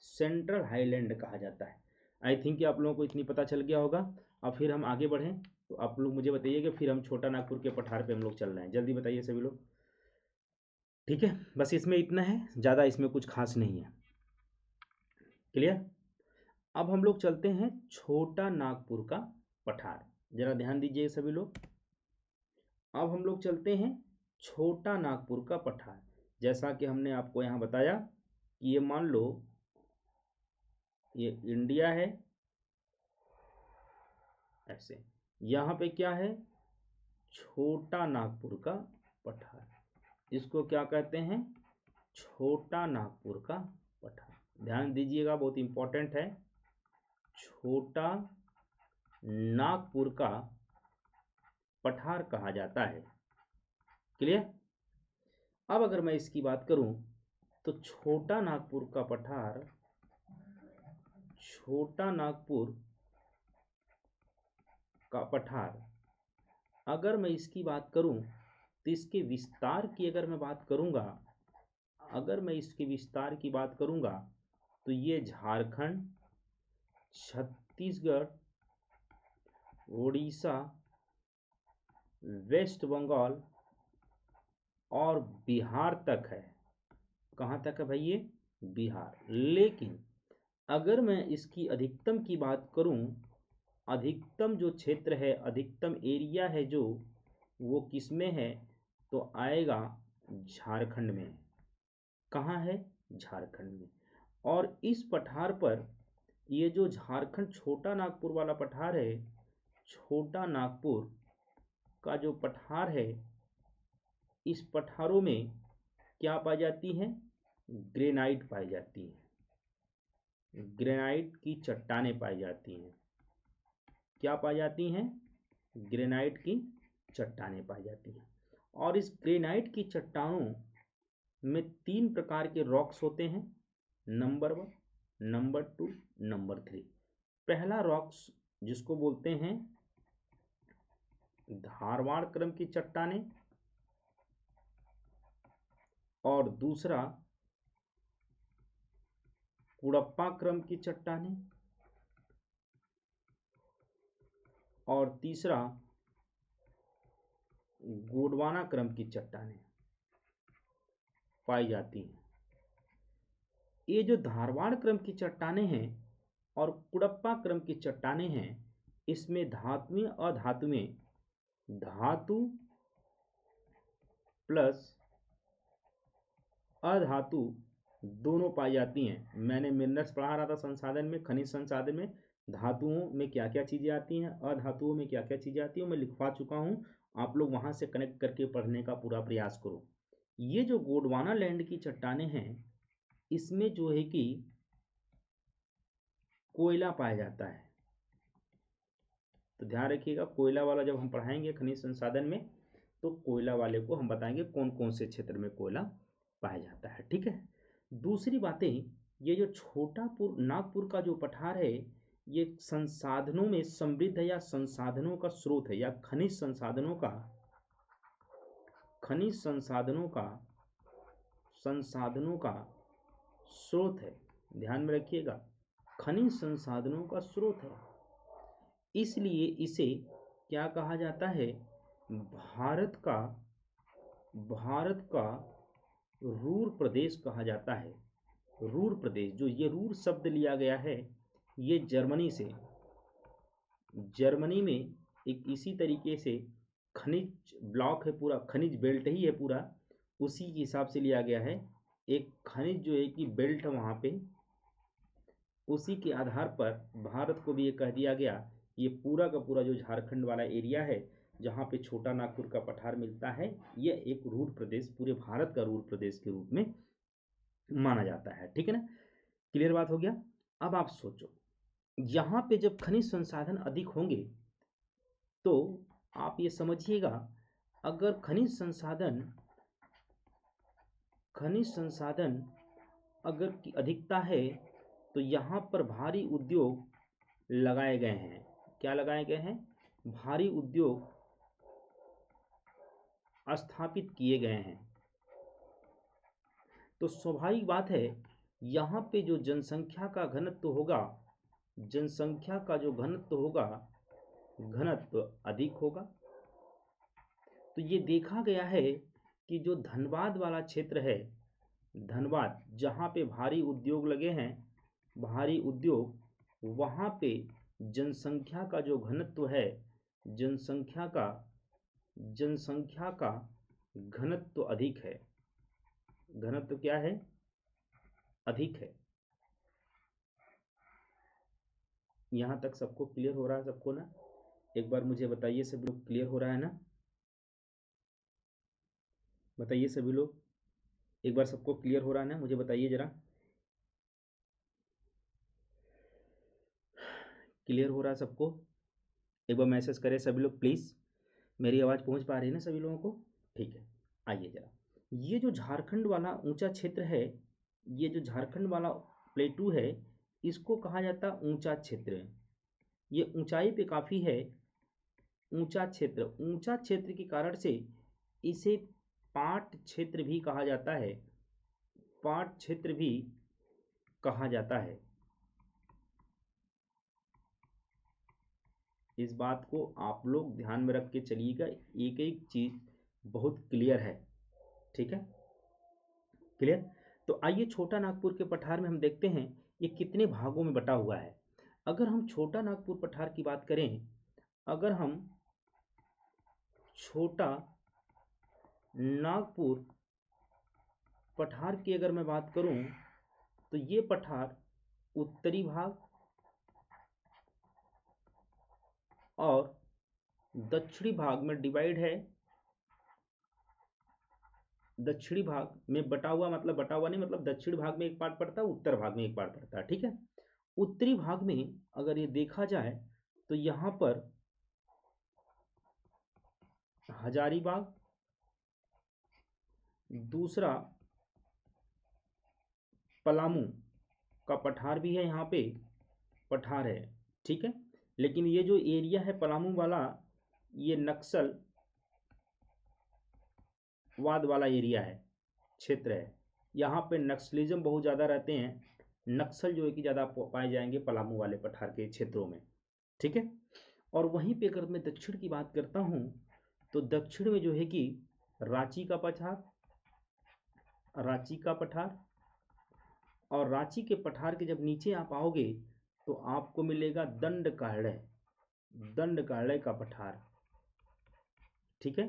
सेंट्रल हाईलैंड कहा जाता है। आई थिंक कि आप लोगों को इतनी पता चल गया होगा। अब फिर हम आगे बढ़ें तो आप लोग मुझे बताइए कि फिर हम छोटा नागपुर के पठार पे हम लोग चल रहे हैं। जल्दी बताइए सभी लोग। ठीक है, बस इसमें इतना है, ज़्यादा इसमें कुछ खास नहीं है। क्लियर। अब हम लोग चलते हैं छोटा नागपुर का पठार। जरा ध्यान दीजिए सभी लोग। अब हम लोग चलते हैं छोटा नागपुर का पठार। जैसा कि हमने आपको यहाँ बताया कि ये मान लो ये इंडिया है, ऐसे यहाँ पे क्या है? छोटा नागपुर का पठार। इसको क्या कहते हैं? छोटा नागपुर का पठार। ध्यान दीजिएगा, बहुत इंपॉर्टेंट है। छोटा नागपुर का पठार कहा जाता है। क्लियर। अब अगर मैं इसकी बात करूं तो छोटा नागपुर का पठार, छोटा नागपुर का पठार, अगर मैं इसकी बात करूं तो इसके विस्तार की अगर मैं बात करूंगा, अगर मैं इसके विस्तार की बात करूंगा तो ये झारखंड, छत्तीसगढ़, उड़ीसा, वेस्ट बंगाल और बिहार तक है। कहाँ तक है भाई? ये बिहार। लेकिन अगर मैं इसकी अधिकतम की बात करूं, अधिकतम जो क्षेत्र है, अधिकतम एरिया है जो, वो किस में है? तो आएगा झारखंड में। कहाँ है? झारखंड में। और इस पठार पर, ये जो झारखंड छोटा नागपुर वाला पठार है, छोटा नागपुर का जो पठार है, इस पठारों में क्या पाई जाती है? ग्रेनाइट पाई जाती है। ग्रेनाइट की चट्टानें पाई जाती हैं। क्या पाई जाती हैं? ग्रेनाइट की चट्टानें पाई जाती हैं। और इस ग्रेनाइट की चट्टानों में 3 प्रकार के रॉक्स होते हैं, नंबर 1, नंबर 2, नंबर 3। पहला रॉक्स जिसको बोलते हैं धारवाड़ क्रम की चट्टानें, और दूसरा कुड़प्पा क्रम की चट्टानें, और तीसरा गोंडवाना क्रम की चट्टानें पाई जाती हैं। ये जो धारवाड़ क्रम की चट्टानें हैं और कुड़प्पा क्रम की चट्टानें हैं, इसमें धातुएं अधातुएं, धातु प्लस अधातु दोनों पाई जाती हैं। मैंने मिनरल्स पढ़ा रहा था संसाधन में, खनिज संसाधन में, धातुओं में क्या क्या चीज़ें आती हैं, अधातुओं में क्या क्या चीज़ें आती हैं, मैं लिखवा चुका हूँ। आप लोग वहाँ से कनेक्ट करके पढ़ने का पूरा प्रयास करो। ये जो गोंडवाना लैंड की चट्टानें हैं, इसमें जो है कि कोयला पाया जाता है। तो ध्यान रखिएगा, कोयला वाला जब हम पढ़ाएंगे खनिज संसाधन में, तो कोयला वाले को हम बताएंगे कौन कौन से क्षेत्र में कोयला पाया जाता है। ठीक है। दूसरी बातें, ये जो छोटा नागपुर का जो पठार है, ये संसाधनों में समृद्ध है, या संसाधनों का स्रोत है, या खनिज संसाधनों का स्रोत है। ध्यान में रखिएगा, खनिज संसाधनों का स्रोत है। इसलिए इसे क्या कहा जाता है? भारत का रूर प्रदेश कहा जाता है। रूर प्रदेश, जो ये रूर शब्द लिया गया है, ये जर्मनी से, जर्मनी में एक इसी तरीके से खनिज ब्लॉक है, पूरा खनिज बेल्ट ही है पूरा, उसी के हिसाब से लिया गया है। एक खनिज जो है कि बेल्ट है वहाँ पे, उसी के आधार पर भारत को भी ये कह दिया गया, ये पूरा का पूरा जो झारखंड वाला एरिया है, जहाँ पे छोटा नागपुर का पठार मिलता है, ये एक रूर प्रदेश, पूरे भारत का रूर प्रदेश के रूप में माना जाता है। ठीक है ना? क्लियर बात हो गया। अब आप सोचो, यहाँ पे जब खनिज संसाधन अधिक होंगे, तो आप ये समझिएगा, अगर खनिज संसाधन अगर की अधिकता है, तो यहाँ पर भारी उद्योग लगाए गए हैं। क्या लगाए गए हैं? भारी उद्योग स्थापित किए गए हैं। तो स्वाभाविक बात है, यहाँ पे जो जनसंख्या का घनत्व होगा, जनसंख्या का जो घनत्व होगा, घनत्व अधिक होगा। तो ये देखा गया है कि जो धनबाद वाला क्षेत्र है, धनबाद जहाँ पे भारी उद्योग लगे हैं, भारी उद्योग, वहाँ पे जनसंख्या का जो घनत्व है, जनसंख्या का घनत्व अधिक है। घनत्व क्या है? अधिक है। यहाँ तक सबको क्लियर हो रहा है? सबको ना? एक बार मुझे बताइए, सभी लोग क्लियर हो रहा है ना? बताइए सभी लोग, एक बार सबको क्लियर हो रहा है ना? मुझे बताइए जरा, क्लियर हो रहा है सबको? एक बार मैसेज करें सभी लोग प्लीज़। मेरी आवाज़ पहुंच पा रही है ना सभी लोगों को? ठीक है। आइए जरा, ये जो झारखंड वाला ऊंचा क्षेत्र है, ये जो झारखंड वाला प्लेटू है, इसको कहा जाता है ऊंचा क्षेत्र। ये ऊंचाई पे काफ़ी है, ऊंचा क्षेत्र। ऊंचा क्षेत्र के कारण से इसे पाट क्षेत्र भी कहा जाता है, पाट क्षेत्र भी कहा जाता है। इस बात को आप लोग ध्यान में रख के चलिएगा, एक एक चीज बहुत क्लियर है। ठीक है, क्लियर। तो आइए छोटा नागपुर के पठार में हम देखते हैं ये कितने भागों में बटा हुआ है। अगर हम छोटा नागपुर पठार की बात करें, अगर हम छोटा नागपुर पठार की अगर मैं बात करूं, तो ये पठार उत्तरी भाग और दक्षिणी भाग में डिवाइड है। दक्षिणी भाग में बटा हुआ, मतलब बटा हुआ नहीं, मतलब दक्षिण भाग में एक पार्ट पड़ता है, उत्तर भाग में एक पार्ट पड़ता है। ठीक है, उत्तरी भाग में अगर ये देखा जाए तो यहां पर हजारीबाग, दूसरा पलामू का पठार भी है, यहाँ पे पठार है। ठीक है, लेकिन ये जो एरिया है पलामू वाला, ये नक्सल वाद वाला एरिया है, क्षेत्र है। यहाँ पे नक्सलिज्म बहुत ज़्यादा रहते हैं, नक्सल जो है कि ज़्यादा पाए जाएंगे पलामू वाले पठार के क्षेत्रों में। ठीक है, और वहीं पे अगर मैं दक्षिण की बात करता हूँ, तो दक्षिण में जो है कि रांची का पठार, रांची का पठार, और रांची के पठार के जब नीचे आप आओगे तो आपको मिलेगा दंडकारण्य, दंडकारण्य का पठार। ठीक है,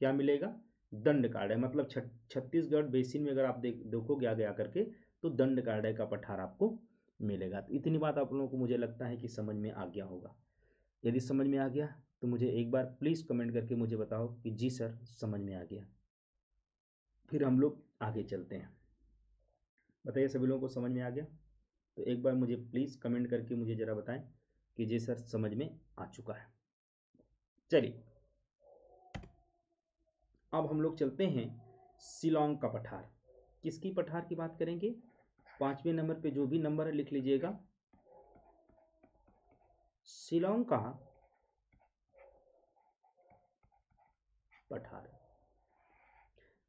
क्या मिलेगा? दंडकारण्य, मतलब छत्तीसगढ़ बेसिन में अगर आप देखोगे आगे आकर के, तो दंडकारण्य का पठार आपको मिलेगा। तो इतनी बात आप लोगों को मुझे लगता है कि समझ में आ गया होगा। यदि समझ में आ गया तो मुझे एक बार प्लीज़ कमेंट करके मुझे बताओ कि जी सर समझ में आ गया। फिर हम लोग आगे चलते हैं। बताइए सभी लोगों को समझ में आ गया? तो एक बार मुझे प्लीज़ कमेंट करके मुझे ज़रा बताएं कि जी सर समझ में आ चुका है। चलिए अब हम लोग चलते हैं शिलांग का पठार। किसकी पठार की बात करेंगे? 5वें नंबर पे जो भी नंबर है लिख लीजिएगा, शिलांग का पठार।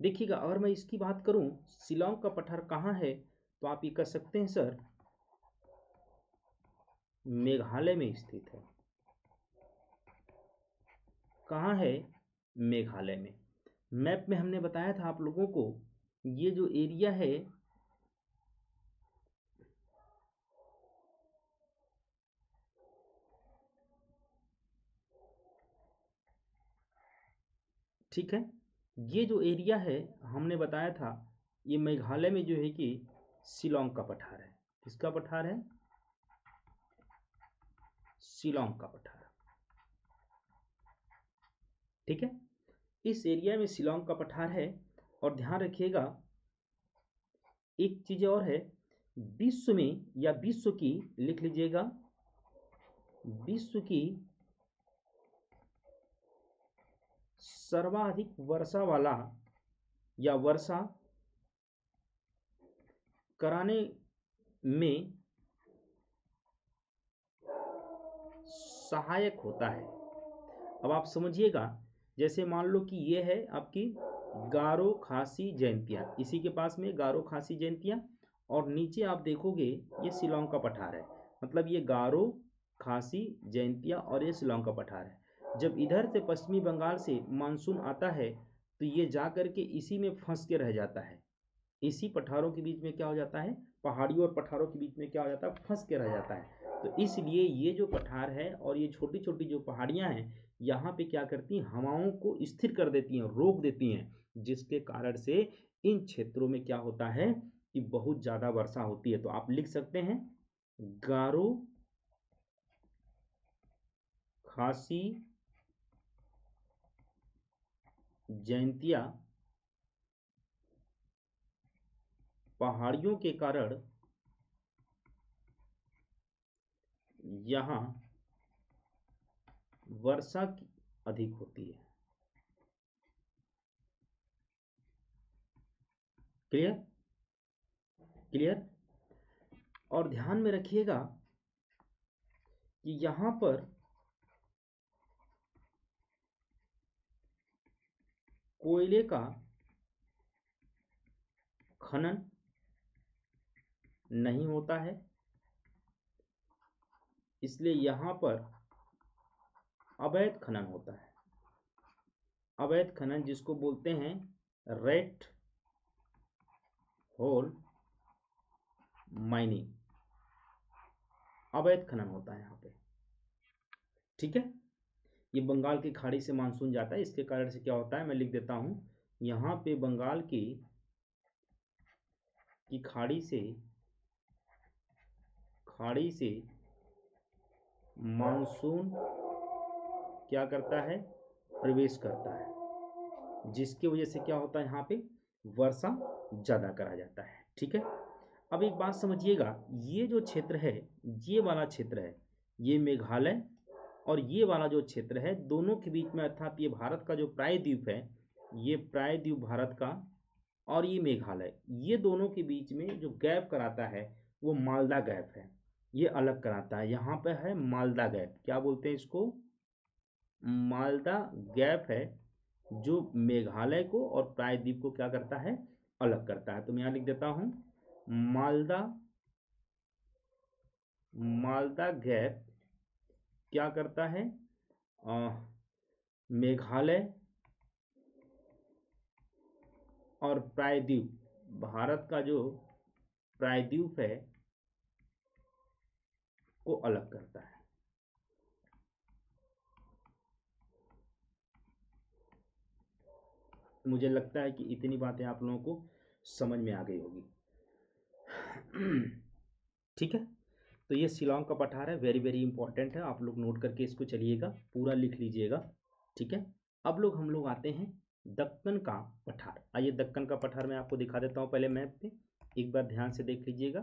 देखिएगा, अगर मैं इसकी बात करूं शिलांग का पठार कहाँ है, तो आप ये कह सकते हैं सर मेघालय में स्थित है। कहाँ है? मेघालय में। मैप में हमने बताया था आप लोगों को, ये जो एरिया है ठीक है, ये जो एरिया है हमने बताया था, ये मेघालय में जो है कि शिलांग का पठार है। किसका पठार है? शिलांग का पठार। ठीक है, इस एरिया में शिलांग का पठार है। और ध्यान रखिएगा एक चीज और है, विश्व में या विश्व की लिख लीजिएगा, विश्व की सर्वाधिक वर्षा वाला या वर्षा कराने में सहायक होता है। अब आप समझिएगा, जैसे मान लो कि ये है आपकी गारो खासी जयंतिया, इसी के पास में गारो खासी जयंतिया, और नीचे आप देखोगे ये शिलांग का पठार है। मतलब ये गारो खासी जयंतिया और ये शिलांग का पठार है। जब इधर से पश्चिमी बंगाल से मानसून आता है तो ये जा कर के इसी में फंस के रह जाता है। इसी पठारों के बीच में क्या हो जाता है, पहाड़ियों और पठारों के बीच में क्या हो जाता है, फंस के रह जाता है। तो इसलिए ये जो पठार है और ये छोटी छोटी जो पहाड़ियाँ हैं, यहाँ पे क्या करती हैं, हवाओं को स्थिर कर देती हैं, रोक देती हैं, जिसके कारण से इन क्षेत्रों में क्या होता है कि बहुत ज़्यादा वर्षा होती है। तो आप लिख सकते हैं गारो खासी जयंतिया पहाड़ियों के कारण यहाँ वर्षा अधिक होती है। क्लियर? क्लियर? और ध्यान में रखिएगा कि यहां पर कोयले का खनन नहीं होता है, इसलिए यहां पर अवैध खनन होता है। अवैध खनन जिसको बोलते हैं रेट होल माइनिंग, अवैध खनन होता है यहां पे। ठीक है, ये बंगाल की खाड़ी से मानसून जाता है, इसके कारण से क्या होता है मैं लिख देता हूं, यहां पे बंगाल की खाड़ी से मानसून क्या करता है, प्रवेश करता है, जिसकी वजह से क्या होता है यहाँ पे वर्षा ज़्यादा करा जाता है। ठीक है, अब एक बात समझिएगा, ये जो क्षेत्र है, ये वाला क्षेत्र है, ये मेघालय और ये वाला जो क्षेत्र है, दोनों के बीच में अर्थात ये भारत का जो प्रायद्वीप है, ये प्रायद्वीप भारत का और ये मेघालय, ये दोनों के बीच में जो गैप कराता है वो मालदा गैप है, ये अलग कराता है। यहाँ पे है मालदा गैप, क्या बोलते हैं इसको, मालदा गैप है, जो मेघालय को और प्रायद्वीप को क्या करता है, अलग करता है। तो मैं यहाँ लिख देता हूँ मालदा गैप क्या करता है, मेघालय और प्रायद्वीप, भारत का जो प्रायद्वीप है को अलग करता है। मुझे लगता है कि इतनी बातें आप लोगों को समझ में आ गई होगी। ठीक है, तो ये शिलोंग का पठार है, वेरी वेरी इंपॉर्टेंट है, आप लोग नोट करके इसको चलिएगा, पूरा लिख लीजिएगा। ठीक है, अब हम लोग आते हैं दक्कन का पठार। आइए दक्कन का पठार मैं आपको दिखा देता हूँ पहले मैप पे, एक बार ध्यान से देख लीजिएगा,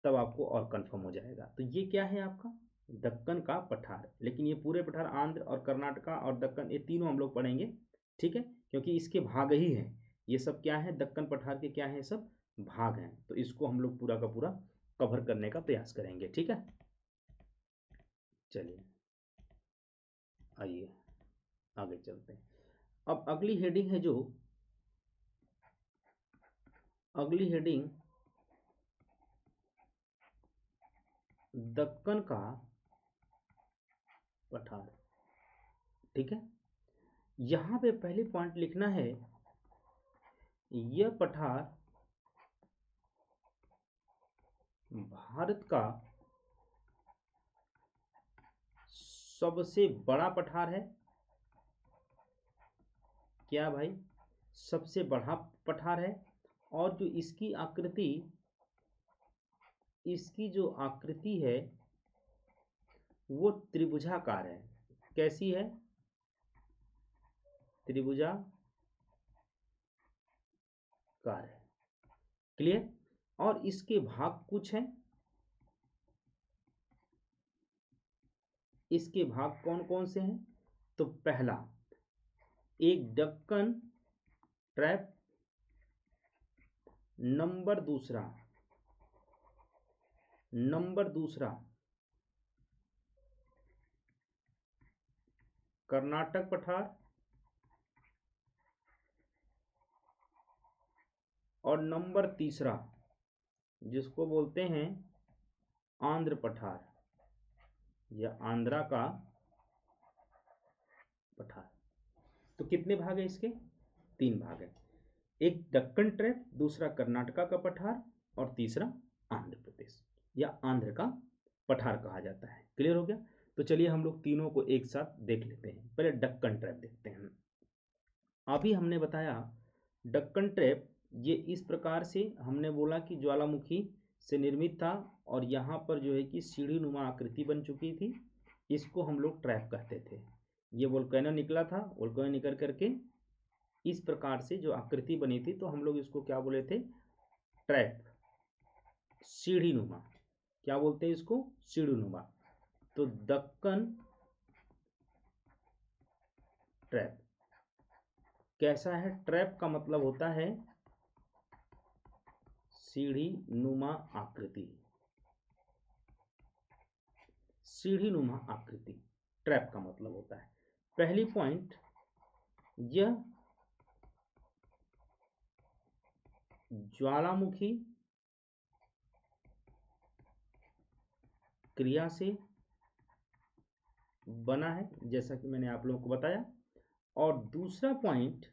तब आपको और कंफर्म हो जाएगा। तो ये क्या है आपका दक्कन का पठार, लेकिन ये पूरे पठार आंध्र और कर्नाटका और दक्कन ये तीनों हम लोग पढ़ेंगे। ठीक है, क्योंकि इसके भाग ही हैं ये सब, क्या है दक्कन पठार के क्या है, सब भाग हैं, तो इसको हम लोग पूरा का पूरा कवर करने का प्रयास करेंगे। ठीक है, चलिए आइए आगे चलते हैं। अब अगली हेडिंग है, जो अगली हेडिंग दक्कन का पठार। ठीक है, यहां पे पहले पॉइंट लिखना है, यह पठार भारत का सबसे बड़ा पठार है। क्या भाई, सबसे बड़ा पठार है, और जो इसकी आकृति, इसकी जो आकृति है वो त्रिभुजाकार है। कैसी है, त्रिभुजाकार है। क्लियर? और इसके भाग कुछ हैं, इसके भाग कौन कौन से हैं, तो पहला एक दक्कन ट्रैप, नंबर दूसरा कर्नाटक पठार, और नंबर तीसरा जिसको बोलते हैं आंध्र पठार या आंध्रा का पठार। तो कितने भाग है इसके, 3 भाग है, एक दक्कन ट्रैप, दूसरा कर्नाटका का पठार, और तीसरा आंध्र प्रदेश या आंध्र का पठार कहा जाता है। क्लियर हो गया? तो चलिए हम लोग तीनों को एक साथ देख लेते हैं। पहले दक्कन ट्रैप देखते हैं। अभी हमने बताया दक्कन ट्रैप, ये इस प्रकार से हमने बोला कि ज्वालामुखी से निर्मित था, और यहाँ पर जो है कि सीढ़ी नुमा आकृति बन चुकी थी, इसको हम लोग ट्रैप कहते थे। ये वोल्केनो निकला था, वोल्केनो निकल करके इस प्रकार से जो आकृति बनी थी, तो हम लोग इसको क्या बोले थे, ट्रैप, सीढ़ी नुमा, क्या बोलते हैं इसको, सीढ़ी नुमा। तो दक्कन ट्रैप कैसा है? ट्रैप का मतलब होता है सीढ़ी नुमा आकृति, सीढ़ी नुमा आकृति ट्रैप का मतलब होता है। पहली पॉइंट, यह ज्वालामुखी क्रिया से बना है, जैसा कि मैंने आप लोगों को बताया। और दूसरा पॉइंट,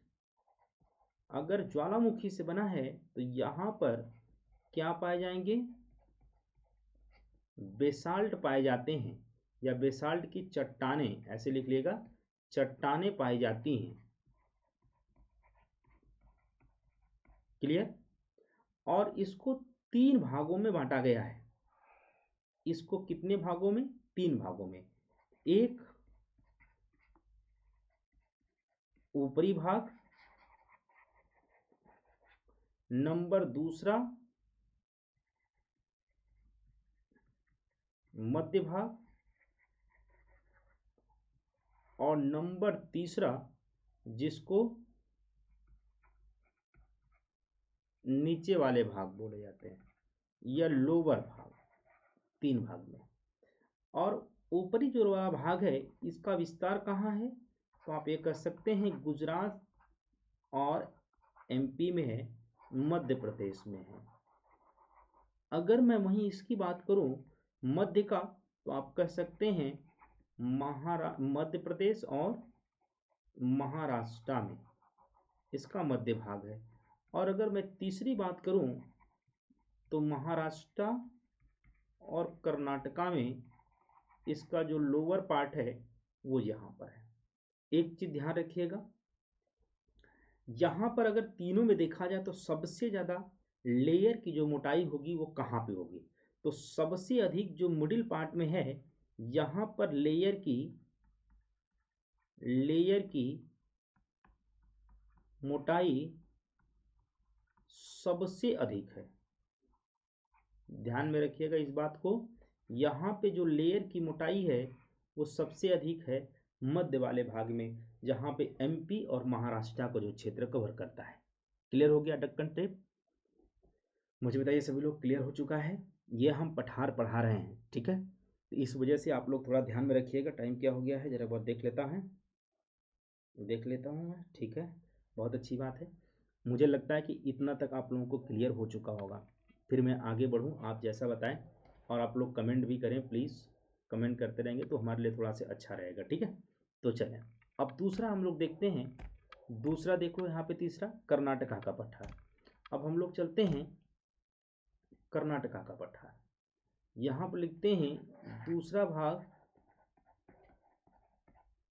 अगर ज्वालामुखी से बना है तो यहां पर क्या पाए जाएंगे? बेसाल्ट पाए जाते हैं, या बेसाल्ट की चट्टानें, ऐसे लिख लिएगा, चट्टानें पाई जाती हैं। क्लियर? और इसको 3 भागों में बांटा गया है। इसको कितने भागों में? 3 भागों में। एक ऊपरी भाग, नंबर दूसरा मध्य भाग, और नंबर तीसरा जिसको नीचे वाले भाग बोले जाते हैं, या लोअर भाग। 3 भाग में। और ऊपरी जो वाला भाग है इसका विस्तार कहाँ है? तो आप ये कह सकते हैं गुजरात और एमपी में है, मध्य प्रदेश में है। अगर मैं वहीं इसकी बात करूं मध्य का, तो आप कह सकते हैं मध्य प्रदेश और महाराष्ट्र में इसका मध्य भाग है। और अगर मैं तीसरी बात करूं तो महाराष्ट्र और कर्नाटका में इसका जो लोअर पार्ट है वो यहाँ पर है। एक चीज ध्यान रखिएगा, यहाँ पर अगर तीनों में देखा जाए तो सबसे ज़्यादा लेयर की जो मोटाई होगी वो कहाँ पे होगी? तो सबसे अधिक जो मिडिल पार्ट में है, यहाँ पर लेयर की मोटाई सबसे अधिक है। ध्यान में रखिएगा इस बात को, यहाँ पे जो लेयर की मोटाई है वो सबसे अधिक है मध्य वाले भाग में, जहाँ पे एमपी और महाराष्ट्र को जो क्षेत्र कवर करता है। क्लियर हो गया डक्कन ट्रैप? मुझे बताइए सभी लोग क्लियर हो चुका है? ये हम पठार पढ़ा रहे हैं, ठीक है? तो इस वजह से आप लोग थोड़ा ध्यान में रखिएगा। टाइम क्या हो गया है जरा बहुत देख लेता हूँ मैं, ठीक है? बहुत अच्छी बात है। मुझे लगता है कि इतना तक आप लोगों को क्लियर हो चुका होगा। फिर मैं आगे बढ़ूँ, आप जैसा बताएं, और आप लोग कमेंट भी करें प्लीज़। कमेंट करते रहेंगे तो हमारे लिए थोड़ा सा अच्छा रहेगा, ठीक है? तो चलें, अब दूसरा हम लोग देखते हैं। दूसरा देखो यहाँ पे, तीसरा कर्नाटका का पठार। अब हम लोग चलते हैं कर्नाटका का पठार। यहाँ पर लिखते हैं दूसरा भाग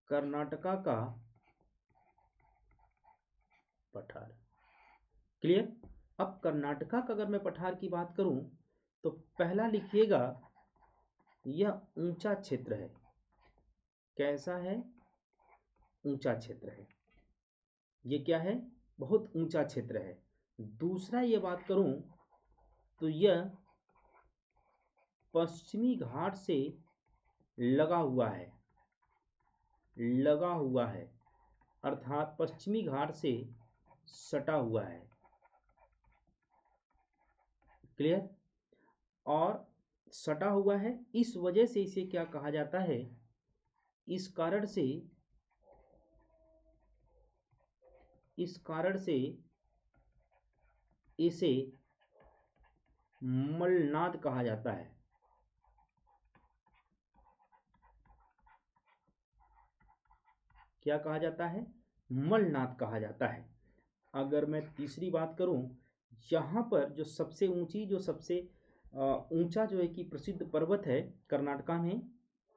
कर्नाटका का पठार। क्लियर? अब कर्नाटका का अगर मैं पठार की बात करूं तो पहला लिखिएगा, यह ऊंचा क्षेत्र है। कैसा है? ऊंचा क्षेत्र है। ये क्या है? बहुत ऊंचा क्षेत्र है। दूसरा ये बात करूं तो यह पश्चिमी घाट से लगा हुआ है, अर्थात पश्चिमी घाट से सटा हुआ है। क्लियर? और सटा हुआ है, इस वजह से इसे क्या कहा जाता है? इस कारण से इसे मलनाद कहा जाता है। क्या कहा जाता है? मलनाद कहा जाता है। अगर मैं तीसरी बात करूं, यहाँ पर जो सबसे ऊंचा जो है कि प्रसिद्ध पर्वत है कर्नाटका में,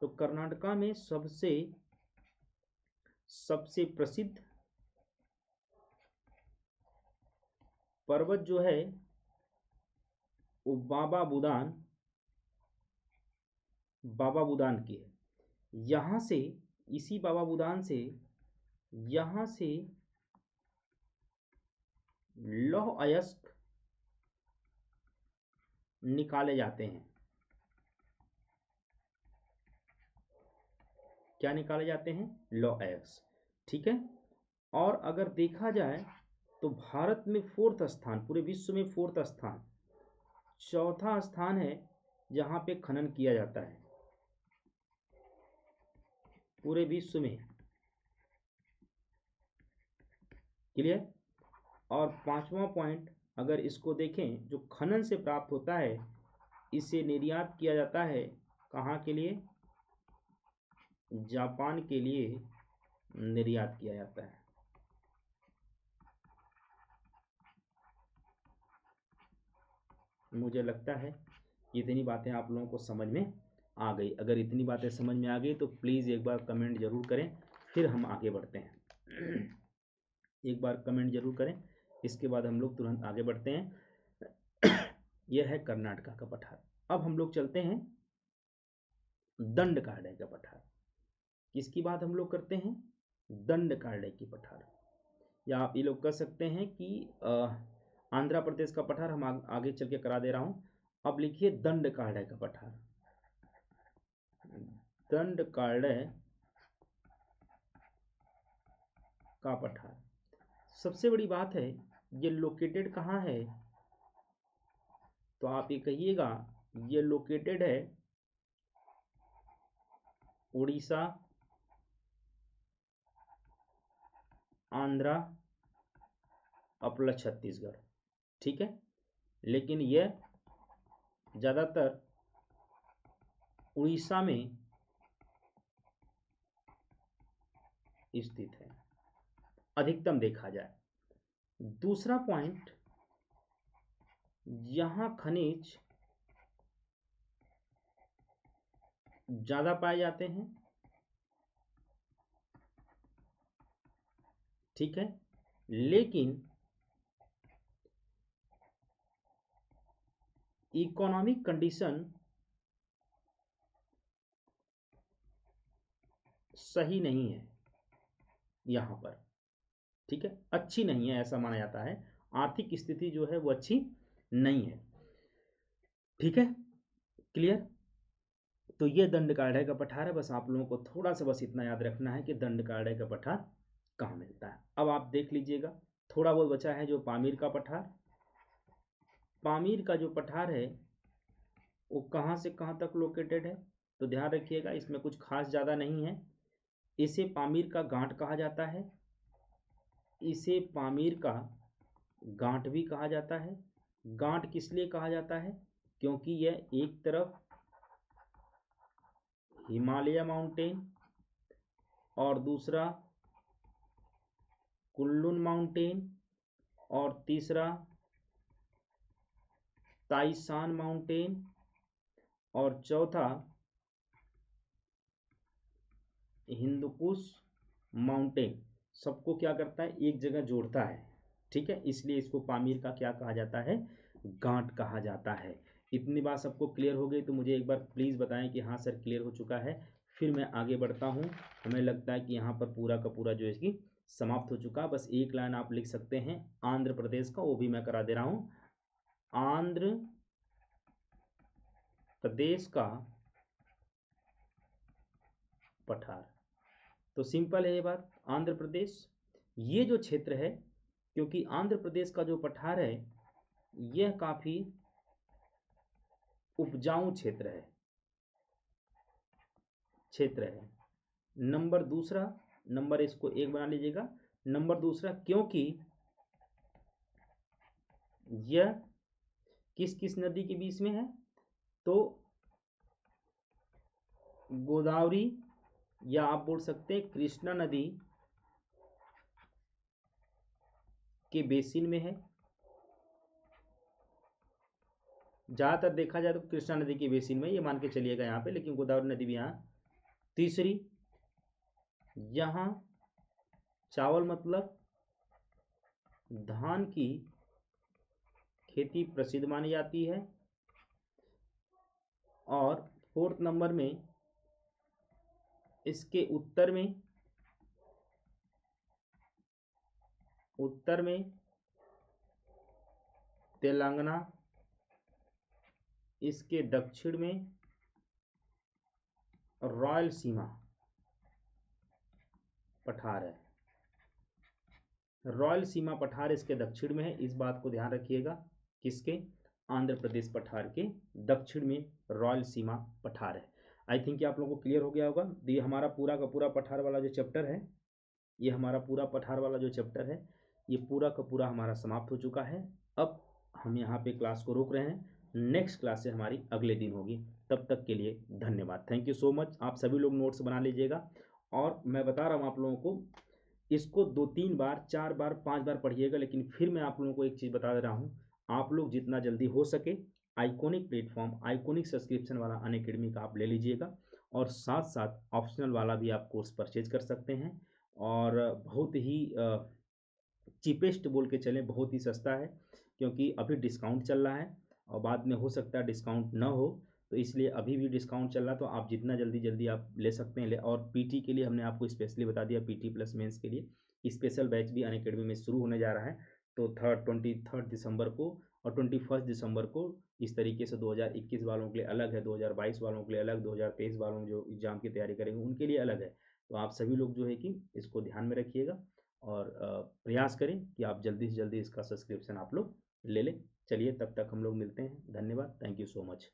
तो कर्नाटका में सबसे प्रसिद्ध पर्वत जो है वो बाबा बुदान की है। यहाँ से, इसी बाबा बुदान से, यहाँ से लौह अयस्क निकाले जाते हैं। क्या निकाले जाते हैं? लौह अयस्क। ठीक है। और अगर देखा जाए तो भारत में 4th स्थान, पूरे विश्व में 4th स्थान, चौथा स्थान है जहां पे खनन किया जाता है पूरे विश्व में। क्लियर। और 5वां पॉइंट अगर इसको देखें, जो खनन से प्राप्त होता है इसे निर्यात किया जाता है कहाँ के लिए? जापान के लिए निर्यात किया जाता है। मुझे लगता है इतनी बातें आप लोगों को समझ में आ गई। अगर इतनी बातें समझ में आ गई तो प्लीज़ एक बार कमेंट जरूर करें, फिर हम आगे बढ़ते हैं। एक बार कमेंट जरूर करें, इसके बाद हम लोग तुरंत आगे बढ़ते हैं। यह है कर्नाटका का पठार। अब हम लोग चलते हैं दंडकारण्य का पठार। किसकी बात हम लोग करते हैं? दंडकारण्य की पठार, या आप ये लोग कह सकते हैं कि आंध्र प्रदेश का पठार हम आगे चल के करा दे रहा हूं। अब लिखिए दंडकारण्य का पठार। दंडकारण्य का पठार, सबसे बड़ी बात है ये लोकेटेड कहाँ है? तो आप ये कहिएगा ये लोकेटेड है उड़ीसा, आंध्रा और प्लस छत्तीसगढ़। ठीक है, लेकिन यह ज़्यादातर उड़ीसा में स्थित है, अधिकतम देखा जाए। दूसरा पॉइंट, यहां खनिज ज़्यादा पाए जाते हैं। ठीक है, लेकिन इकोनॉमिक कंडीशन सही नहीं है यहाँ पर। ठीक है, अच्छी नहीं है ऐसा माना जाता है। आर्थिक स्थिति जो है वो अच्छी नहीं है। ठीक है, क्लियर। तो ये दंडकारण्य का पठार है। बस आप लोगों को थोड़ा सा बस इतना याद रखना है कि दंडकारण्य का पठार कहाँ मिलता है। अब आप देख लीजिएगा, थोड़ा बहुत बचा है जो पामीर का पठार। पामीर का जो पठार है वो कहाँ से कहाँ तक लोकेटेड है? तो ध्यान रखिएगा, इसमें कुछ खास ज़्यादा नहीं है। इसे पामीर का गांठ कहा जाता है। इसे पामीर का गांठ भी कहा जाता है। गांठ किस लिए कहा जाता है? क्योंकि यह एक तरफ हिमालय माउंटेन और दूसरा कुल्लून माउंटेन और तीसरा ताइसान माउंटेन और चौथा हिंदुकुश माउंटेन, सबको क्या करता है? एक जगह जोड़ता है। ठीक है, इसलिए इसको पामीर का क्या कहा जाता है? गांठ कहा जाता है। इतनी बात सबको क्लियर हो गई तो मुझे एक बार प्लीज़ बताएं कि हाँ सर क्लियर हो चुका है। फिर मैं आगे बढ़ता हूँ। हमें लगता है कि यहाँ पर पूरा का पूरा जो है इसकी समाप्त हो चुका। बस एक लाइन आप लिख सकते हैं आंध्र प्रदेश का, वो भी मैं करा दे रहा हूँ। आंध्र प्रदेश का पठार। तो सिंपल है ये बात। आंध्र प्रदेश ये जो क्षेत्र है, क्योंकि आंध्र प्रदेश का जो पठार है यह काफ़ी उपजाऊ क्षेत्र है। नंबर दूसरा, नंबर इसको 1 बना लीजिएगा। नंबर दूसरा, क्योंकि यह किस किस नदी के बीच में है? तो गोदावरी, या आप बोल सकते हैं कृष्णा नदी के बेसिन में है। ज़्यादातर देखा जाए तो कृष्णा नदी के बेसिन में, ये मान के चलिएगा यहाँ पे, लेकिन गोदावरी नदी भी यहाँ। तीसरी, यहाँ चावल मतलब धान की खेती प्रसिद्ध मानी जाती है। और 4th नंबर में इसके उत्तर में तेलंगाना, इसके दक्षिण में रायलसीमा पठार है। रॉयल सीमा पठार इसके दक्षिण में है, इस बात को ध्यान रखिएगा। किसके? आंध्र प्रदेश पठार के दक्षिण में रॉयल सीमा पठार है। आई थिंक आप लोगों को क्लियर हो गया होगा। तो ये हमारा पूरा का पूरा पठार वाला जो चैप्टर है, ये हमारा पूरा पठार वाला जो चैप्टर है, ये पूरा का पूरा हमारा समाप्त हो चुका है। अब हम यहाँ पे क्लास को रोक रहे हैं, नेक्स्ट क्लास से हमारी अगले दिन होगी। तब तक के लिए धन्यवाद, थैंक यू सो मच। आप सभी लोग नोट्स बना लीजिएगा, और मैं बता रहा हूँ आप लोगों को, इसको 2-3 बार 4 बार 5 बार पढ़िएगा। लेकिन फिर मैं आप लोगों को एक चीज़ बता दे रहा हूँ, आप लोग जितना जल्दी हो सके आइकॉनिक प्लेटफॉर्म, आइकॉनिक सब्सक्रिप्शन वाला अनअकैडमी का आप ले लीजिएगा, और साथ साथ ऑप्शनल वाला भी आप कोर्स परचेज कर सकते हैं। और बहुत ही चीपेस्ट बोल के चलें, बहुत ही सस्ता है, क्योंकि अभी डिस्काउंट चल रहा है और बाद में हो सकता है डिस्काउंट ना हो, तो इसलिए अभी भी डिस्काउंट चल रहा है। तो आप जितना जल्दी जल्दी आप ले सकते हैं और पीटी के लिए हमने आपको स्पेशली बता दिया, पीटी प्लस मेंस के लिए स्पेशल बैच भी अनअकैडमी में शुरू होने जा रहा है। तो 23 दिसंबर को और 21 दिसंबर को इस तरीके से 2021 वालों के लिए अलग है, 2022 वालों के लिए अलग, 2023 वालों जो एग्ज़ाम की तैयारी करेंगे उनके लिए अलग है। तो आप सभी लोग जो है कि इसको ध्यान में रखिएगा और प्रयास करें कि आप जल्दी से जल्दी इसका सब्सक्रिप्शन आप लोग ले लें। चलिए तब तक हम लोग मिलते हैं, धन्यवाद, थैंक यू सो मच।